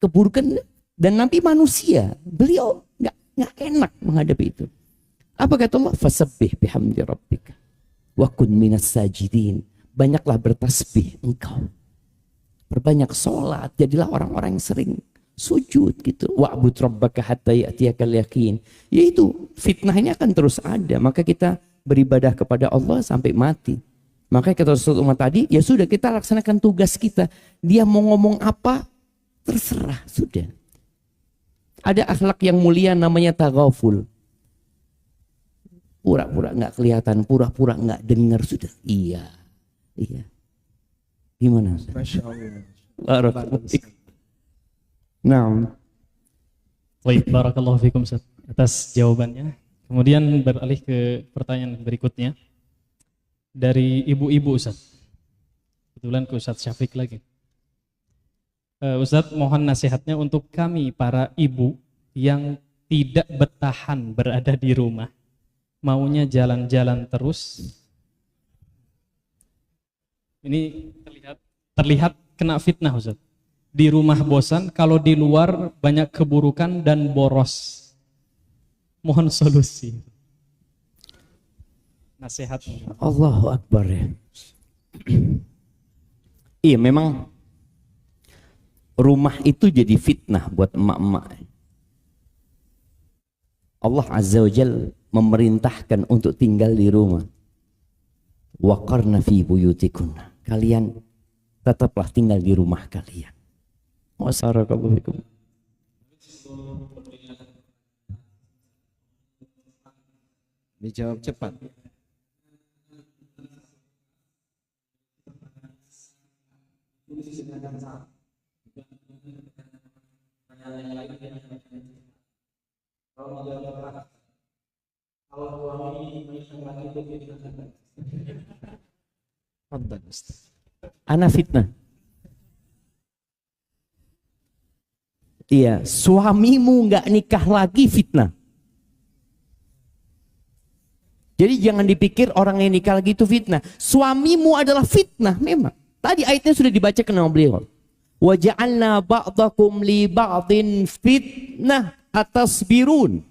keburukan. Dan Nabi manusia, beliau nggak enak menghadapi itu. Apa kata Allah? Fasabbih bihamdi rabbika wa kun minas sajidin. Banyaklah bertasbih engkau. Perbanyak sholat, jadilah orang-orang yang sering sujud gitu. Wa'bud rabbaka hatta ya'tiyakal yaqin. Yaitu fitnah ini akan terus ada, maka kita beribadah kepada Allah sampai mati. Maka kata Rasulullah tadi, ya sudah kita laksanakan tugas kita. Dia mau ngomong apa, terserah, sudah. Ada akhlak yang mulia namanya taghaful. Pura-pura nggak kelihatan, pura-pura nggak dengar, sudah. Iya. Gimana? Masya Allah. Nah, Baik, barakallahu fikum Ustaz atas jawabannya. Kemudian beralih ke pertanyaan berikutnya dari ibu-ibu Ustaz. Kebetulan ke Ustaz Syafiq lagi. Ustaz, mohon nasihatnya untuk kami para ibu yang tidak bertahan berada di rumah, maunya jalan-jalan terus. Ini terlihat kena fitnah Ustaz. Di rumah bosan, kalau di luar banyak keburukan dan boros. Mohon solusi. Nasihat. Allahu Akbar ya. Iya, memang rumah itu jadi fitnah buat emak-emak. Allah Azza wa Jal memerintahkan untuk tinggal di rumah. Waqarna fi buyutikunna. Kalian tetaplah tinggal di rumah kalian. Wassalamualaikum warahmatullahi wabarakatuh. Dijawab cepat. Ana fitnah. Iya, suamimu nggak nikah lagi fitnah. Jadi jangan dipikir orang yang nikah lagi itu fitnah. Suamimu adalah fitnah memang. Tadi ayatnya sudah dibacakan sama beliau. Wa ja'alna ba'dakum li ba'din fitnah atasbirun.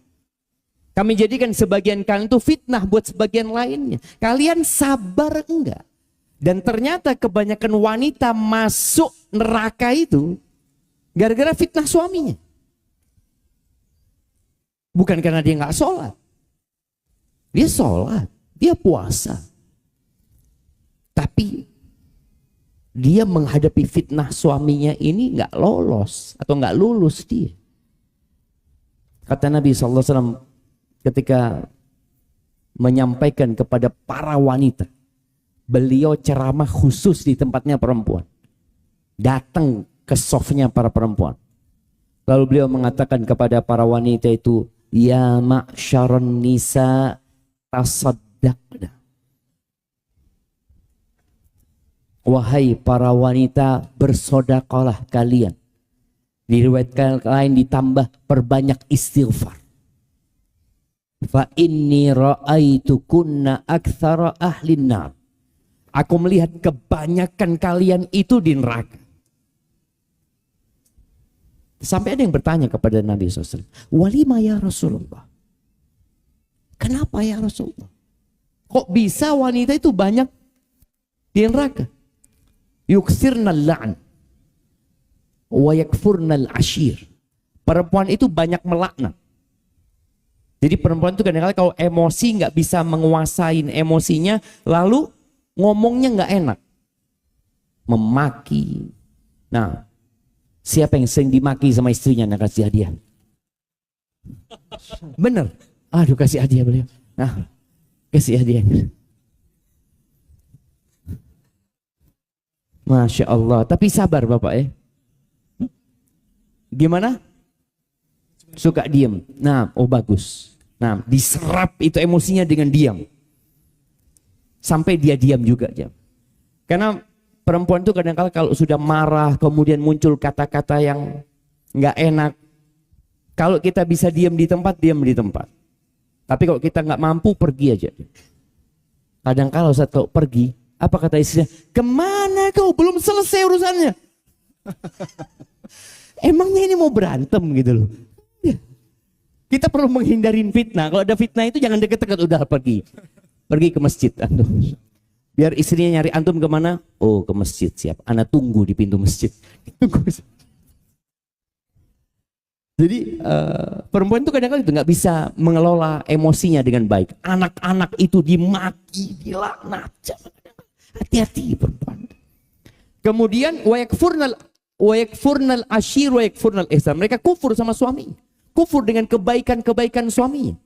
Kami jadikan sebagian kalian itu fitnah buat sebagian lainnya. Kalian sabar enggak? Dan ternyata kebanyakan wanita masuk neraka itu gara-gara fitnah suaminya. Bukan karena dia nggak sholat. Dia sholat, dia puasa. Tapi dia menghadapi fitnah suaminya ini nggak lolos atau nggak lulus dia. Kata Nabi SAW ketika menyampaikan kepada para wanita, beliau ceramah khusus di tempatnya perempuan. Datang ke softnya para perempuan. Lalu beliau mengatakan kepada para wanita itu, ya ma'syaron nisa tasaddaqna. Wahai para wanita, bersodaqahlah kalian. Di riwayat lain ditambah perbanyak istighfar. Fa inni ra'aitukunna aktsara ahlin nar. Aku melihat kebanyakan kalian itu di neraka. Sampai ada yang bertanya kepada Nabi SAW, walima ya Rasulullah? Kenapa ya Rasulullah? Kok bisa wanita itu banyak di neraka? Yuksirnal la'an wa yakfurnal ashir. Perempuan itu banyak melaknat. Jadi perempuan itu kadang-kadang kalau emosi nggak bisa menguasain emosinya, lalu ngomongnya nggak enak, memaki. Nah, siapa yang sering dimaki sama istrinya, nah kasih hadiah. Bener, aduh kasih hadiah beliau. Nah, kasih hadiah. Masya Allah, tapi sabar Bapak ya. Gimana? Suka diem. Nah, oh bagus. Nah, diserap itu emosinya dengan diam. Sampai dia diam juga. Jam. Karena perempuan itu kadang-kadang kalau sudah marah, kemudian muncul kata-kata yang nggak enak. Kalau kita bisa diam di tempat, diam di tempat. Tapi kalau kita nggak mampu, pergi aja. Kadang-kadang saat kau pergi, apa kata istrinya? Kemana kau? Belum selesai urusannya. Emangnya ini mau berantem gitu loh. Kita perlu menghindarin fitnah. Kalau ada fitnah itu jangan deket-deket, udah pergi. Pergi ke masjid antum. Biar istrinya nyari antum kemana? Oh ke masjid, siap. Ana tunggu di pintu masjid. Jadi perempuan itu kadang-kadang itu nggak bisa mengelola emosinya dengan baik. Anak-anak itu dimaki, dilaknat. Hati-hati perempuan. Kemudian wayakfurnal ashir wayakfurnal ihsan. Mereka kufur sama suami. Kufur dengan kebaikan-kebaikan suaminya.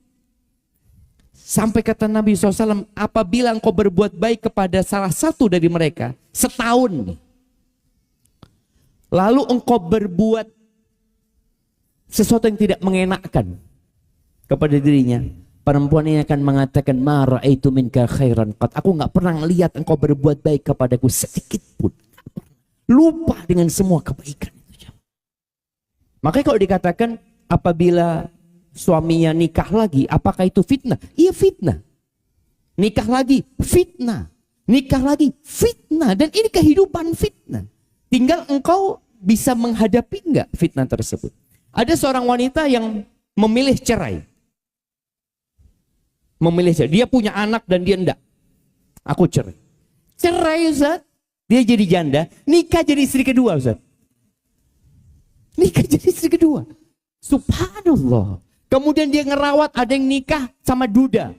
Sampai kata Nabi SAW, apabila engkau berbuat baik kepada salah satu dari mereka, setahun nih. Lalu engkau berbuat sesuatu yang tidak mengenakkan kepada dirinya, perempuan ini akan mengatakan, ma ra'aitu minka khairan qat. Aku nggak pernah lihat engkau berbuat baik kepadaku sedikit pun. Lupa dengan semua kebaikan itu. Makanya kalau dikatakan apabila suaminya nikah lagi, apakah itu fitnah? Iya fitnah. Nikah lagi, fitnah. Nikah lagi, fitnah. Dan ini kehidupan fitnah. Tinggal engkau bisa menghadapi enggak fitnah tersebut. Ada seorang wanita yang memilih cerai. Memilih cerai. Dia punya anak dan dia enggak. Aku cerai. Cerai Ustaz. Dia jadi janda. Nikah jadi istri kedua Ustaz. Nikah jadi istri kedua. Subhanallah. Kemudian dia ngerawat, ada yang nikah sama duda.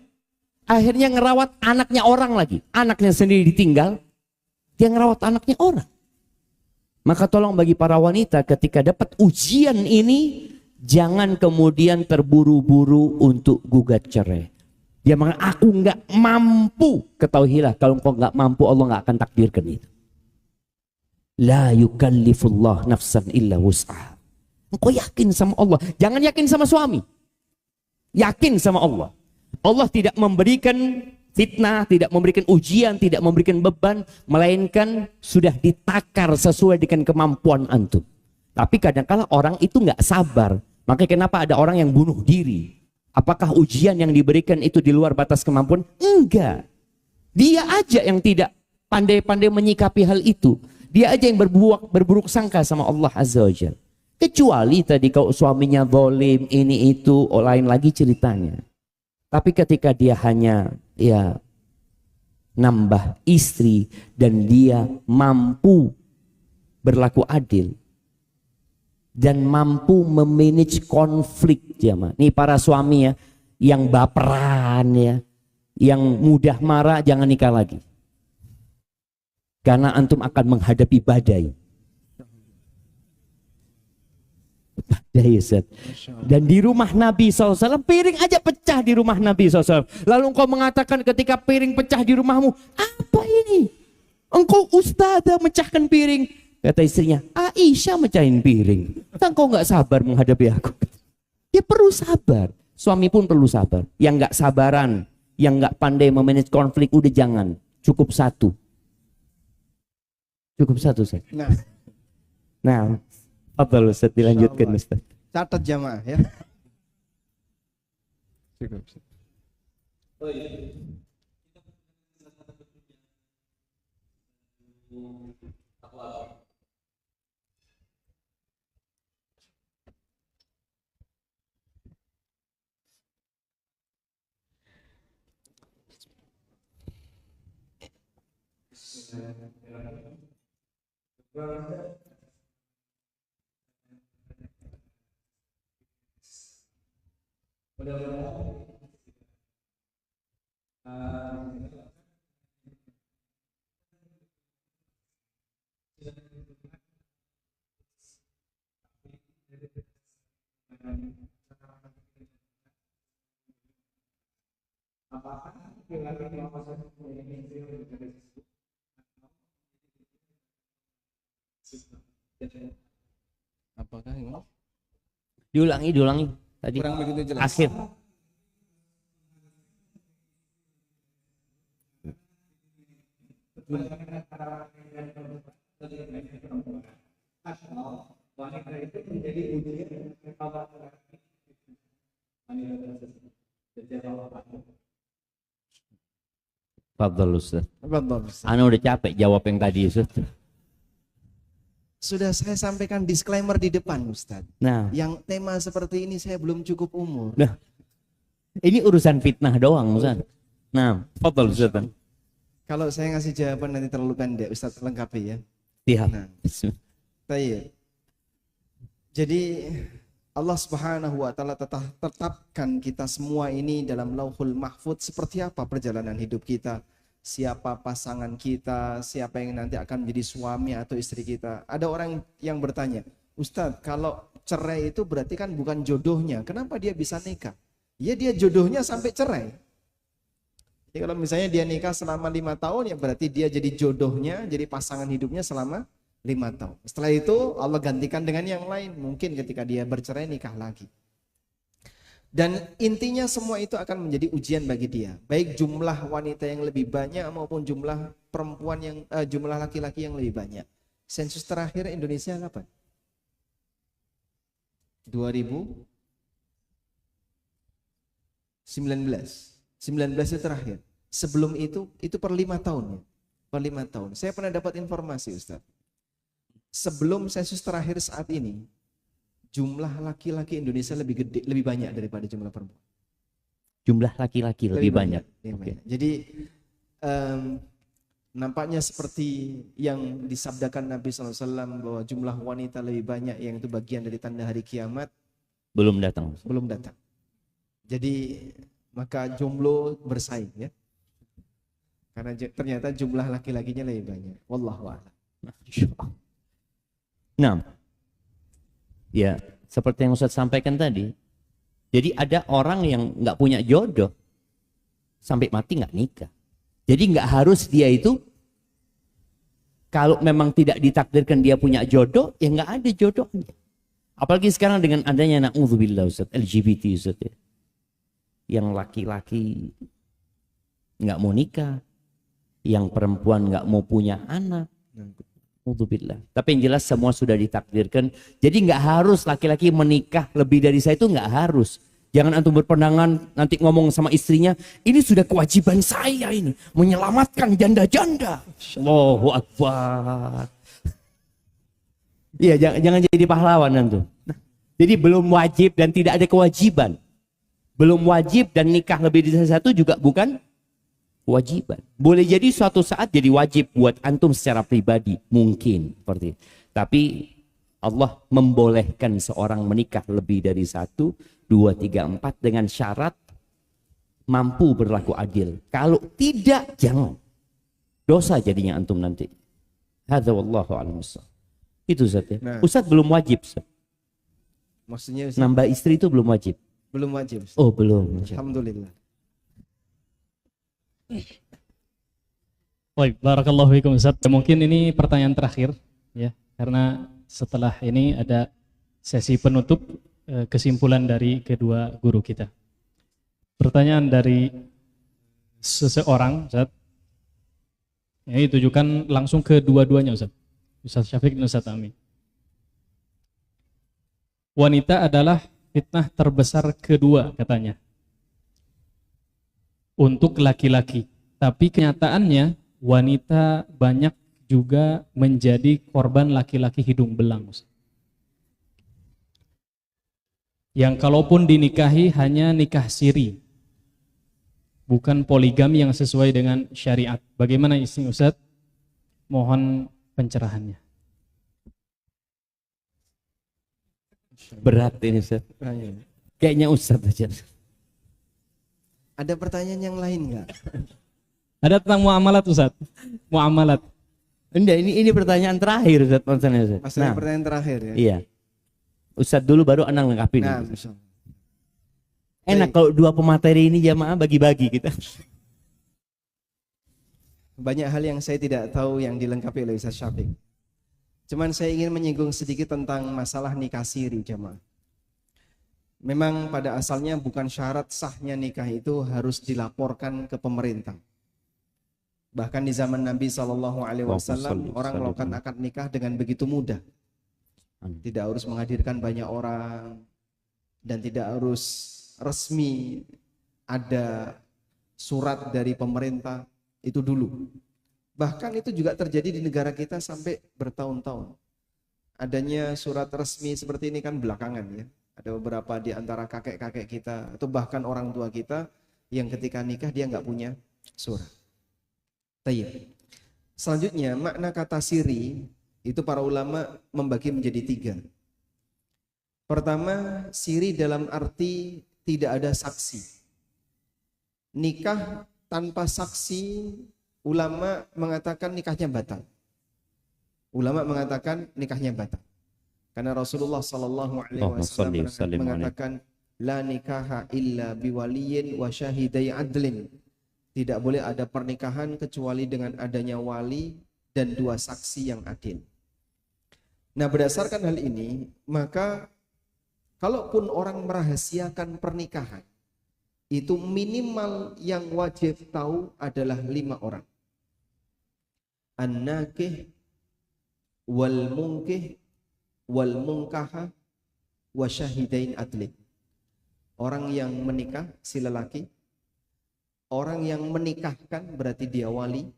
Akhirnya ngerawat anaknya orang lagi. Anaknya sendiri ditinggal. Dia ngerawat anaknya orang. Maka tolong bagi para wanita ketika dapat ujian ini, jangan kemudian terburu-buru untuk gugat cerai. Dia mengatakan, aku nggak mampu. Ketahuilah, kalau engkau nggak mampu, Allah nggak akan takdirkan itu. La yukallifullah nafsan illa wus'ah. Engkau yakin sama Allah. Jangan yakin sama suami. Yakin sama Allah. Allah tidak memberikan fitnah, tidak memberikan ujian, tidak memberikan beban, melainkan sudah ditakar sesuai dengan kemampuan antum. Tapi kadang-kala orang itu nggak sabar. Makanya kenapa ada orang yang bunuh diri? Apakah ujian yang diberikan itu di luar batas kemampuan? Enggak. Dia aja yang tidak pandai-pandai menyikapi hal itu. Dia aja yang berburuk sangka sama Allah Azza wa Jalla. Kecuali tadi kalau suaminya zalim, ini itu, lain lagi ceritanya. Tapi ketika dia hanya ya nambah istri dan dia mampu berlaku adil dan mampu memanage konflik jamaah. Nih para suami ya yang baperan ya, yang mudah marah, jangan nikah lagi. Karena antum akan menghadapi badai. Badai Ustaz. Dan di rumah Nabi SAW, piring aja pecah di rumah Nabi SAW. Lalu engkau mengatakan ketika piring pecah di rumahmu, apa ini? Engkau ustadzah mecahkan piring. Kata istrinya, Aisyah mecahin piring. Engkau nggak sabar menghadapi aku. Ya perlu sabar. Suami pun perlu sabar. Yang nggak sabaran, yang nggak pandai memanage konflik, udah jangan. Cukup satu. Cukup satu Ustaz. Nah, apa Ustaz dilanjutkan Ustaz? Catat jamaah ya. Cukup. Oh iya. Apakah ini? Diulangi tadi. Kurang begitu jelas. Akhir. Fadhal Ustaz. Betul, Ustaz. Ana udah capek jawab yang tadi Ustaz. Sudah saya sampaikan disclaimer di depan Ustaz. Nah, Yang tema seperti ini saya belum cukup umur. ini urusan fitnah doang Ustaz. Nah, fadhal Ustaz. Kalau saya ngasih jawaban nanti terlalu pendek, Ustaz lengkapi ya. Siap. Nah, baik. Jadi Allah Subhanahu wa taala tetapkan kita semua ini dalam Lauhul Mahfudz seperti apa perjalanan hidup kita, siapa pasangan kita, siapa yang nanti akan menjadi suami atau istri kita. Ada orang yang bertanya, "Ustadz, kalau cerai itu berarti kan bukan jodohnya. Kenapa dia bisa nikah?" Ya dia jodohnya sampai cerai. Jadi kalau misalnya dia nikah selama 5 tahun ya berarti dia jadi jodohnya, jadi pasangan hidupnya selama 5 tahun. Setelah itu Allah gantikan dengan yang lain. Mungkin ketika dia bercerai nikah lagi. Dan intinya semua itu akan menjadi ujian bagi dia. Baik jumlah wanita yang lebih banyak maupun jumlah perempuan yang jumlah laki-laki yang lebih banyak. Sensus terakhir Indonesia kapan? 2019. 19 itu terakhir. Sebelum itu per 5 tahun ya. Per 5 tahun. Saya pernah dapat informasi Ustaz. Sebelum sensus terakhir saat ini, jumlah laki-laki Indonesia lebih gede, lebih banyak daripada jumlah perempuan. Jumlah laki-laki lebih banyak. Lebih Oke. banyak. Jadi nampaknya seperti yang disabdakan Nabi SAW bahwa jumlah wanita lebih banyak yang itu bagian dari tanda hari kiamat Belum datang. belum datang. Jadi maka jomblo bersaing ya. Karena ternyata jumlah laki-lakinya lebih banyak. Wallahu a'lam. Nah, ya seperti yang Ustaz sampaikan tadi. Jadi ada orang yang nggak punya jodoh sampai mati nggak nikah. Jadi nggak harus dia itu kalau memang tidak ditakdirkan dia punya jodoh, ya nggak ada jodohnya. Apalagi sekarang dengan adanya na'udzubillah Ustaz, LGBT Ustaz ya. Yang laki-laki nggak mau nikah, yang perempuan nggak mau punya anak. Na'udzubillah. Tapi yang jelas semua sudah ditakdirkan. Jadi nggak harus laki-laki menikah lebih dari saya, itu nggak harus. Jangan antum berpandangan nanti ngomong sama istrinya, ini sudah kewajiban saya ini menyelamatkan janda-janda. Allahu Akbar. Iya, jangan jadi pahlawan antum. Jadi belum wajib dan tidak ada kewajiban. Belum wajib dan nikah lebih dari satu juga bukan kewajiban. Boleh jadi suatu saat jadi wajib buat antum secara pribadi, mungkin seperti itu. Tapi Allah membolehkan seorang menikah lebih dari 1, 2, 3, 4 dengan syarat mampu berlaku adil. Kalau tidak, jangan. Dosa jadinya antum nanti. Hadza wallahu a'lam bissawab. Itu Ustaz ya. Nah. Ustaz belum wajib Ustaz. Maksudnya Ustaz, Nambah istri itu belum wajib. belum wajib Ustaz. Oh, belum. Alhamdulillah. Baik, barakallahu fiikum Ustaz. Mungkin ini pertanyaan terakhir ya, karena setelah ini ada sesi penutup kesimpulan dari kedua guru kita. Pertanyaan dari seseorang Ustaz. Ini ditujukan langsung ke dua-duanya Ustaz. Ustaz Syafiq dan Ustaz Amin. Wanita adalah fitnah terbesar kedua katanya untuk laki-laki. Tapi kenyataannya wanita banyak juga menjadi korban laki-laki hidung belang. Yang kalaupun dinikahi hanya nikah siri, bukan poligami yang sesuai dengan syariat. Bagaimana istri Ustaz? Mohon pencerahannya. Berat ini Ustaz. Kayaknya Ustaz aja. Ada pertanyaan yang lain nggak? Ada tentang muamalat Ustaz. Muamalat. Enggak, ini pertanyaan terakhir Ustaz. Ustaz. Masalah pertanyaan terakhir ya. Iya. Ustaz dulu baru Anang lengkapin. Nah, Enak kalau dua pemateri ini jamaah bagi-bagi kita. banyak hal yang saya tidak tahu yang dilengkapi oleh Ustaz Syafiq. Cuman saya ingin menyinggung sedikit tentang masalah nikah siri jamaah. Memang pada asalnya bukan syarat sahnya nikah itu harus dilaporkan ke pemerintah. Bahkan di zaman Nabi SAW orang melakukan akad nikah dengan begitu mudah. Tidak harus menghadirkan banyak orang dan tidak harus resmi ada surat dari pemerintah itu dulu. Bahkan itu juga terjadi di negara kita sampai bertahun-tahun. Adanya surat resmi seperti ini kan belakangan ya. Ada beberapa di antara kakek-kakek kita atau bahkan orang tua kita yang ketika nikah dia nggak punya surat. Tayyib. Selanjutnya makna kata siri itu para ulama membagi menjadi 3. Pertama, siri dalam arti tidak ada saksi. Nikah tanpa saksi, ulama mengatakan nikahnya batal. Ulama mengatakan nikahnya batal. Karena Rasulullah sallallahu alaihi wasallam mengatakan la nikaha illa biwaliyin wa syahidai adlin. Tidak boleh ada pernikahan kecuali dengan adanya wali dan 2 saksi yang adil. Nah, berdasarkan hal ini, maka kalaupun orang merahasiakan pernikahan, itu minimal yang wajib tahu adalah 5 orang. An-nakih wal munkih wal munkaha wa syahidain adlin. Orang yang menikah si lelaki, orang yang menikahkan berarti dia wali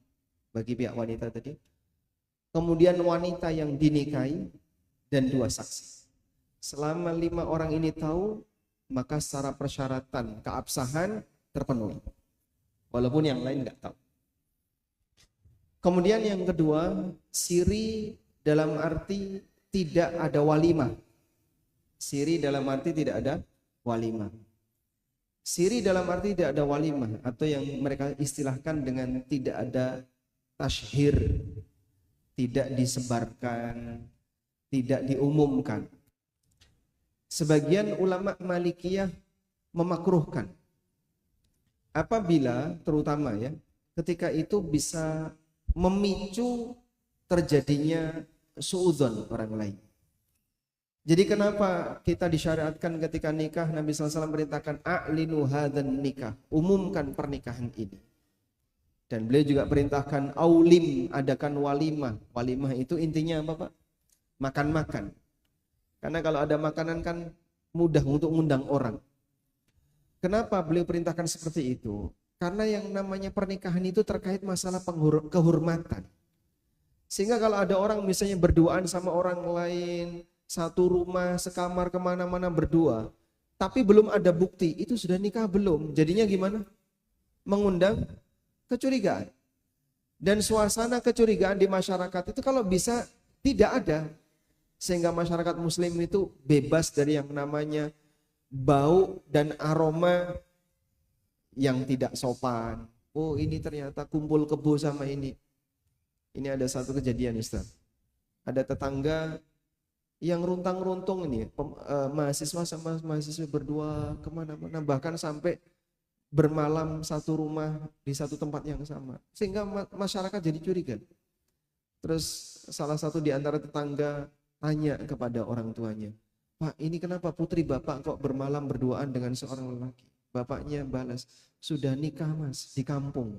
bagi pihak wanita tadi, kemudian wanita yang dinikahi dan 2 saksi. Selama 5 orang ini tahu, maka secara persyaratan keabsahan terpenuhi, walaupun yang lain nggak tahu. Kemudian yang kedua, siri dalam arti tidak ada walimah. Siri dalam arti tidak ada walimah. Siri dalam arti tidak ada walimah, atau yang mereka istilahkan dengan tidak ada tashhir, tidak disebarkan, tidak diumumkan. Sebagian ulama Malikiyah memakruhkan apabila terutama ya ketika itu bisa memicu terjadinya suudzon orang lain. Jadi kenapa kita disyariatkan ketika nikah, Nabi SAW perintahkan a'linu hadzan nikah, umumkan pernikahan ini. Dan beliau juga perintahkan aulim, adakan walimah. Walimah itu intinya apa Pak? Makan-makan. Karena kalau ada makanan kan mudah untuk mengundang orang. Kenapa beliau perintahkan seperti itu? Karena yang namanya pernikahan itu terkait masalah kehormatan. Sehingga kalau ada orang misalnya berduaan sama orang lain, satu rumah, sekamar, kemana-mana berdua, tapi belum ada bukti, itu sudah nikah belum? Jadinya gimana? Mengundang kecurigaan. Dan suasana kecurigaan di masyarakat itu kalau bisa tidak ada. Sehingga masyarakat muslim itu bebas dari yang namanya bau dan aroma yang tidak sopan. Oh, ini ternyata kumpul kebo sama ini. Ini ada satu kejadian Ustaz. Ada tetangga yang runtang-runtung ini, mahasiswa sama mahasiswa berdua kemana-mana, bahkan sampai bermalam satu rumah di satu tempat yang sama, sehingga masyarakat jadi curiga. Terus salah satu di antara tetangga tanya kepada orang tuanya, Pak, ini kenapa putri bapak kok bermalam berduaan dengan seorang lelaki? Bapaknya balas, sudah nikah mas di kampung.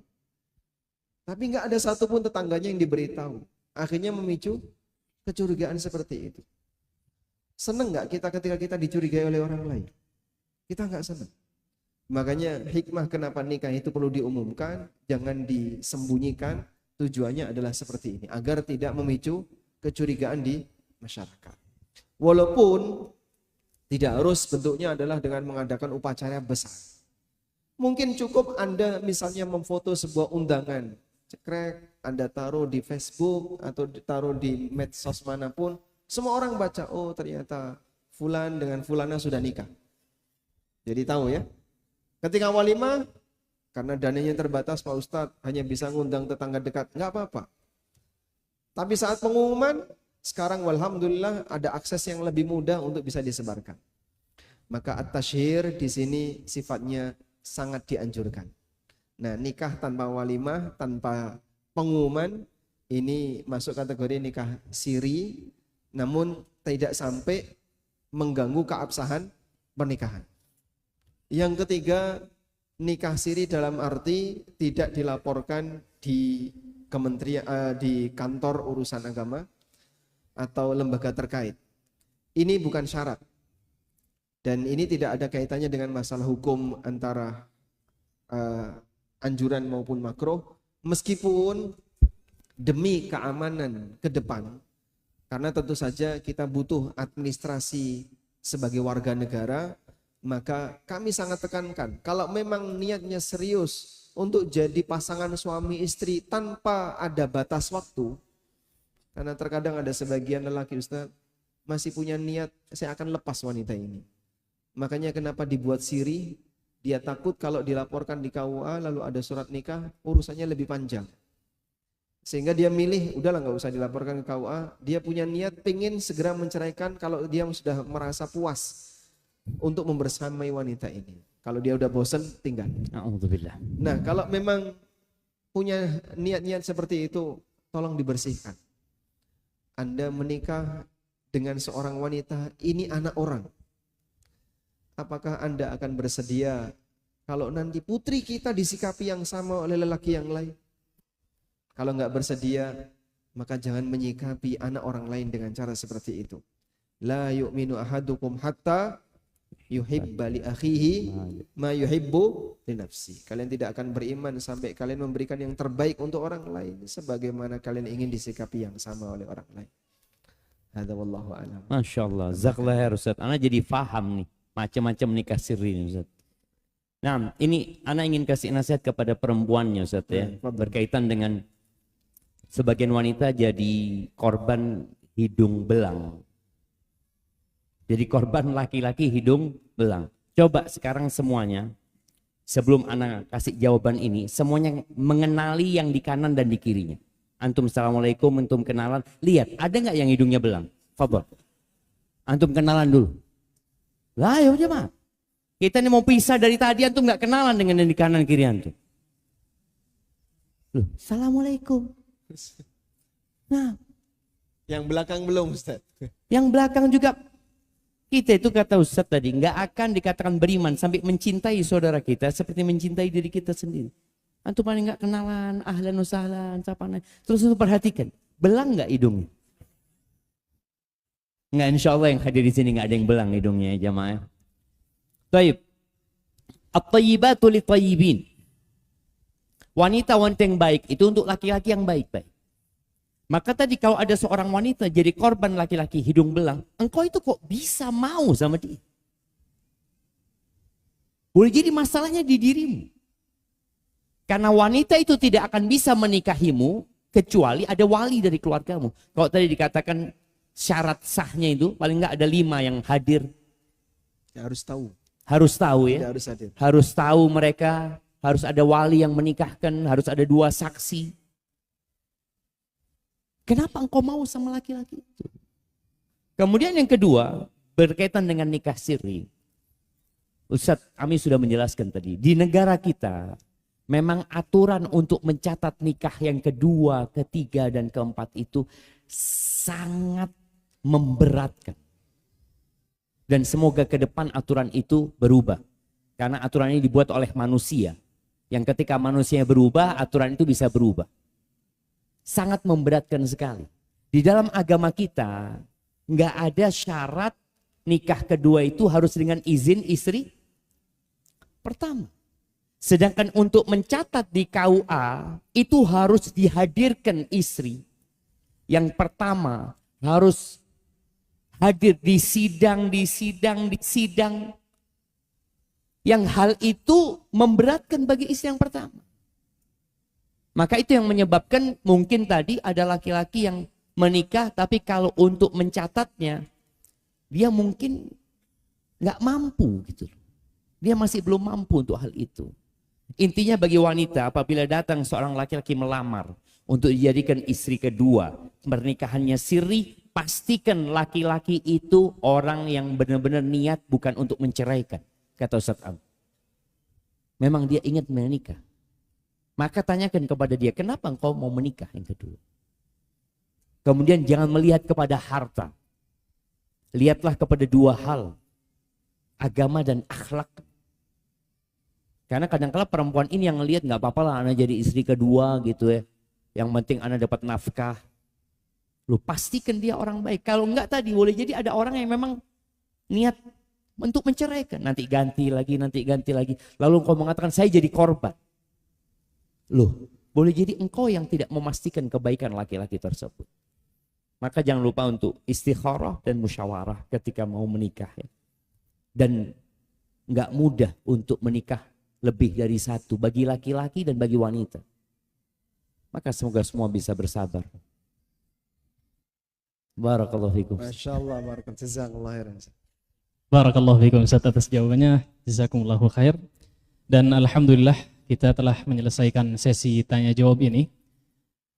Tapi nggak ada satupun tetangganya yang diberitahu. Akhirnya memicu kecurigaan seperti itu. Seneng nggak kita ketika kita dicurigai oleh orang lain? Kita nggak seneng. Makanya hikmah kenapa nikah itu perlu diumumkan, jangan disembunyikan. Tujuannya adalah seperti ini, agar tidak memicu kecurigaan di masyarakat. Walaupun tidak harus bentuknya adalah dengan mengadakan upacara besar. Mungkin cukup Anda misalnya memfoto sebuah undangan, cekrek, Anda taruh di Facebook atau taruh di medsos manapun. Semua orang baca, oh ternyata fulan dengan fulana sudah nikah. Jadi tahu ya. Ketika walimah, karena dananya terbatas Pak Ustadz, hanya bisa ngundang tetangga dekat. Nggak apa-apa. Tapi saat pengumuman, sekarang walhamdulillah ada akses yang lebih mudah untuk bisa disebarkan. Maka at-tasyhir di sini sifatnya sangat dianjurkan. Nah, nikah tanpa walimah, tanpa pengumuman, ini masuk kategori nikah siri, namun tidak sampai mengganggu keabsahan pernikahan. Yang ketiga, nikah siri dalam arti tidak dilaporkan di kementerian, di kantor urusan agama atau lembaga terkait. Ini bukan syarat. Dan ini tidak ada kaitannya dengan masalah hukum antara anjuran maupun makruh, meskipun demi keamanan ke depan, karena tentu saja kita butuh administrasi sebagai warga negara, maka kami sangat tekankan, kalau memang niatnya serius untuk jadi pasangan suami istri tanpa ada batas waktu, karena terkadang ada sebagian lelaki Ustaz masih punya niat, saya akan lepas wanita ini. Makanya kenapa dibuat siri, dia takut kalau dilaporkan di KUA lalu ada surat nikah, urusannya lebih panjang. Sehingga dia milih, udahlah nggak usah dilaporkan ke KUA, dia punya niat pengen segera menceraikan kalau dia sudah merasa puas untuk membersamai wanita ini. Kalau dia udah bosan, tinggal. Alhamdulillah. Nah, kalau memang punya niat-niat seperti itu, tolong dibersihkan. Anda menikah dengan seorang wanita, ini anak orang. Apakah Anda akan bersedia kalau nanti putri kita disikapi yang sama oleh lelaki yang lain? Kalau nggak bersedia, maka jangan menyikapi anak orang lain dengan cara seperti itu. La yu'minu ahadukum hatta yuhibba li akhihi ma yuhibbu li nafsi. Kalian tidak akan beriman sampai kalian memberikan yang terbaik untuk orang lain sebagaimana kalian ingin disikapi yang sama oleh orang lain. Hadza wallahu a'lam. Masya Allah, jazakallahu khair Ustaz. Ana jadi faham nih macam-macam nikah siri nih Ustaz. Nah, ini ana ingin kasih nasihat kepada perempuannya Ustaz ya, berkaitan dengan sebagian wanita jadi korban hidung belang. Jadi korban laki-laki hidung belang. Coba sekarang semuanya, sebelum anak kasih jawaban ini, semuanya mengenali yang di kanan dan di kirinya. Antum assalamualaikum, antum kenalan. Lihat, ada nggak yang hidungnya belang? Fadhol. Antum kenalan dulu. Lah, ayo jemaah. Kita ini mau pisah dari tadi, antum nggak kenalan dengan yang di kanan kiri antum. Loh, assalamualaikum. Nah, yang belakang belum Ustaz. Yang belakang juga. Kita itu kata Ustaz tadi, nggak akan dikatakan beriman sampai mencintai saudara kita seperti mencintai diri kita sendiri. Antum paling nggak kenalan, ahlan usahlan, sapaan. Terus itu perhatikan, belang nggak hidungnya? Nggak, insya Allah yang hadir di sini nggak ada yang belang hidungnya ya jamaah. Taib, at-tayyibatu lit-tayyibin. Wanita-wanita yang baik itu untuk laki-laki yang baik-baik. Maka tadi kalau ada seorang wanita jadi korban laki-laki hidung belang, engkau itu kok bisa mau sama dia? Boleh jadi masalahnya di dirimu. Karena wanita itu tidak akan bisa menikahimu kecuali ada wali dari keluargamu. Kalau tadi dikatakan syarat sahnya itu paling nggak ada 5 yang hadir. Ya, harus tahu. Harus tahu ya. Tidak harus hadir. Harus tahu mereka, harus ada wali yang menikahkan, harus ada 2 saksi. Kenapa engkau mau sama laki-laki itu? Kemudian yang kedua, berkaitan dengan nikah siri. Ustaz, kami sudah menjelaskan tadi, di negara kita memang aturan untuk mencatat nikah yang kedua, ketiga, dan keempat itu sangat memberatkan. Dan semoga ke depan aturan itu berubah. Karena aturan ini dibuat oleh manusia. Yang ketika manusia berubah, aturan itu bisa berubah. Sangat memberatkan sekali. Di dalam agama kita, nggak ada syarat nikah kedua itu harus dengan izin istri pertama. Sedangkan untuk mencatat di KUA, itu harus dihadirkan istri. Yang pertama harus hadir di sidang. Yang hal itu memberatkan bagi istri yang pertama. Maka itu yang menyebabkan mungkin tadi ada laki-laki yang menikah tapi kalau untuk mencatatnya dia mungkin nggak mampu gitu. Dia masih belum mampu untuk hal itu. Intinya bagi wanita, apabila datang seorang laki-laki melamar untuk dijadikan istri kedua, pernikahannya sirri, pastikan laki-laki itu orang yang benar-benar niat bukan untuk menceraikan, kata Ustaz Am. Memang dia ingat menikah. Maka tanyakan kepada dia, kenapa engkau mau menikah yang kedua? Kemudian jangan melihat kepada harta. Lihatlah kepada dua hal, agama dan akhlak. Karena kadang-kala perempuan ini yang ngelihat nggak apa-apa lah anak jadi istri kedua gitu ya. Yang penting anak dapat nafkah. Lu pastikan dia orang baik. Kalau enggak tadi boleh jadi ada orang yang memang niat untuk menceraikan. Nanti ganti lagi, nanti ganti lagi. Lalu engkau mengatakan saya jadi korban. Loh, boleh jadi engkau yang tidak memastikan kebaikan laki-laki tersebut. Maka jangan lupa untuk istikharah dan musyawarah ketika mau menikah ya. Dan enggak mudah untuk menikah lebih dari satu bagi laki-laki dan bagi wanita. Maka semoga semua bisa bersabar. Barakallahu fikum. Masya Allah, barakallahu. Jazakallah khairan. Barakallahu fikum Ustaz atas jawabannya. Jazakumullahu khair. Dan alhamdulillah kita telah menyelesaikan sesi tanya jawab ini.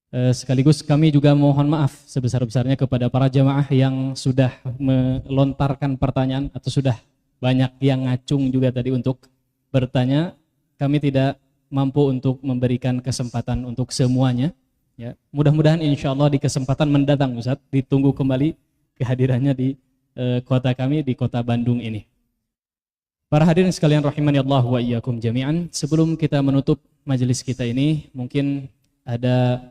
Sekaligus kami juga mohon maaf sebesar-besarnya kepada para jamaah yang sudah melontarkan pertanyaan atau sudah banyak yang ngacung juga tadi untuk bertanya. Kami tidak mampu untuk memberikan kesempatan untuk semuanya ya. Mudah-mudahan insya Allah di kesempatan mendatang Ustaz ditunggu kembali kehadirannya di kota kami, di kota Bandung ini. Para hadirin sekalian rahimani Allah wa iyyakum jami'an, sebelum kita menutup majelis kita ini, mungkin ada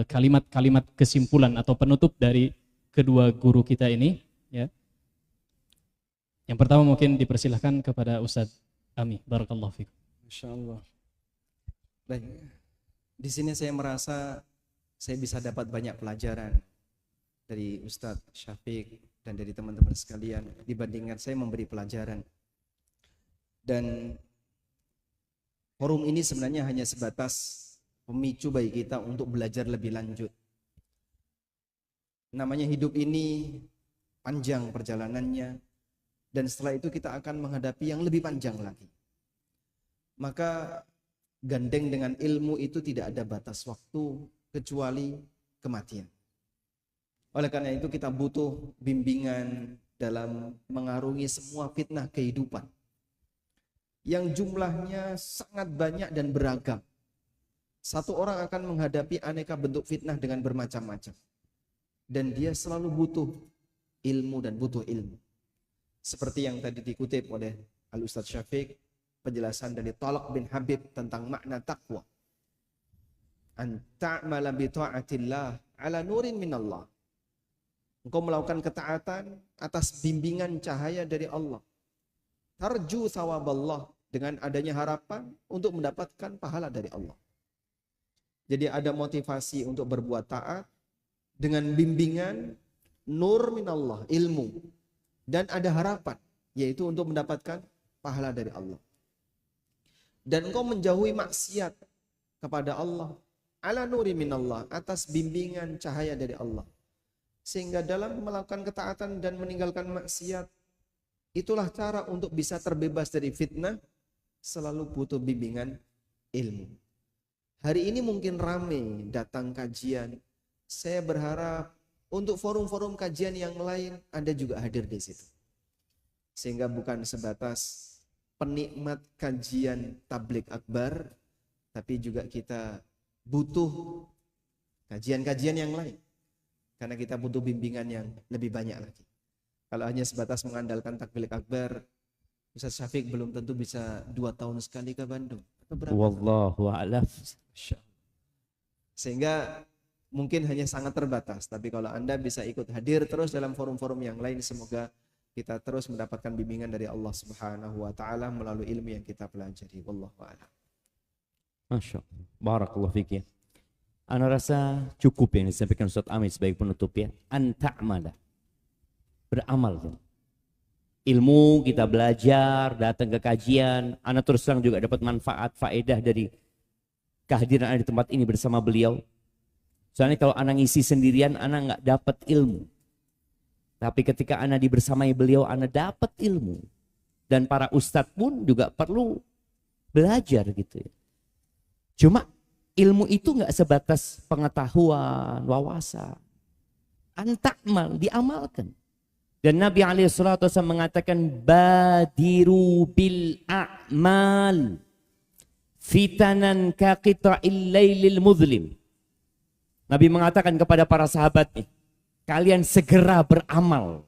kalimat-kalimat kesimpulan atau penutup dari kedua guru kita ini ya. Yang pertama mungkin dipersilahkan kepada Ustaz Ami. Barakallahu fikum. Masya Allah. Baik, di sini saya merasa saya bisa dapat banyak pelajaran dari Ustadz Syafiq dan dari teman-teman sekalian dibandingkan saya memberi pelajaran. Dan forum ini sebenarnya hanya sebatas pemicu bagi kita untuk belajar lebih lanjut. Namanya hidup ini panjang perjalanannya, dan setelah itu kita akan menghadapi yang lebih panjang lagi. Maka gandeng dengan ilmu itu tidak ada batas waktu kecuali kematian. Oleh karena itu kita butuh bimbingan dalam mengarungi semua fitnah kehidupan yang jumlahnya sangat banyak dan beragam. Satu orang akan menghadapi aneka bentuk fitnah dengan bermacam-macam, dan dia selalu butuh ilmu dan butuh ilmu. Seperti yang tadi dikutip oleh Al-Ustadz Syafiq, penjelasan dari Talaq bin Habib tentang makna takwa. An ta'mala bi ta'atillah ala nurin minallah. Engkau melakukan ketaatan atas bimbingan cahaya dari Allah. Tarju thawaballah, dengan adanya harapan untuk mendapatkan pahala dari Allah. Jadi ada motivasi untuk berbuat taat dengan bimbingan nur minallah, ilmu, dan ada harapan yaitu untuk mendapatkan pahala dari Allah. Dan engkau menjauhi maksiat kepada Allah ala nuri minallah, atas bimbingan cahaya dari Allah. Sehingga dalam melakukan ketaatan dan meninggalkan maksiat, itulah cara untuk bisa terbebas dari fitnah, selalu butuh bimbingan ilmu. Hari ini mungkin ramai datang kajian. Saya berharap untuk forum-forum kajian yang lain Anda juga hadir di situ. Sehingga bukan sebatas penikmat kajian tabligh akbar, tapi juga kita butuh kajian-kajian yang lain. Karena kita butuh bimbingan yang lebih banyak lagi. Kalau hanya sebatas mengandalkan tabligh akbar, Ustaz Syafiq belum tentu bisa 2 tahun sekali ke Bandung. Wallahu a'lam. Sehingga mungkin hanya sangat terbatas. Tapi kalau Anda bisa ikut hadir terus dalam forum-forum yang lain, semoga kita terus mendapatkan bimbingan dari Allah Subhanahu wa taala melalui ilmu yang kita pelajari. Wallahu a'lam. Masya Allah. Barakallahu fiik ya. Ana rasa cukup yang disampaikan Ustaz Amit sebagai penutup ya. An ta'mala. Beramal ya. Ilmu kita belajar, datang ke kajian, ana terus terang juga dapat manfaat, faedah dari kehadiran ana di tempat ini bersama beliau. Soalnya kalau ana ngisi sendirian, ana nggak dapat ilmu. Tapi ketika ana dibersamai beliau, ana dapat ilmu. Dan para ustadz pun juga perlu belajar gitu ya. Cuma ilmu itu nggak sebatas pengetahuan, wawasan. Antakmal, diamalkan. Dan Nabi SAW mengatakan, badiru bil a'mal fitanan kaqita'il lailil muzlim. Nabi mengatakan kepada para sahabatnya, kalian segera beramal.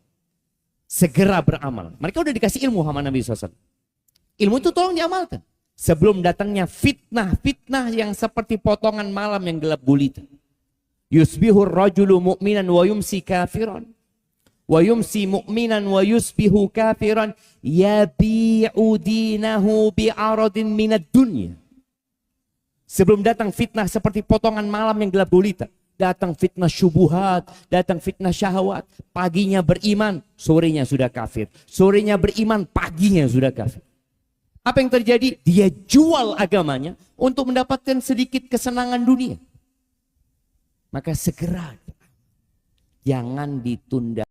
Segera beramal. Mereka udah dikasih ilmu sama Nabi SAW. Ilmu itu tolong diamalkan. Sebelum datangnya fitnah yang seperti potongan malam yang gelap gulita. Yusbihur rajulu mu'minan wa yumsi kafiran. Wa yumsi mu'minan wa yusbihu kafiran. Yabi'u dinahu bi'aradin minad dunya. Sebelum datang fitnah seperti potongan malam yang gelap gulita. Datang fitnah syubuhat, datang fitnah syahwat. Paginya beriman, sorenya sudah kafir. Sorenya beriman, paginya sudah kafir. Apa yang terjadi? Dia jual agamanya untuk mendapatkan sedikit kesenangan dunia. Maka segera, jangan ditunda.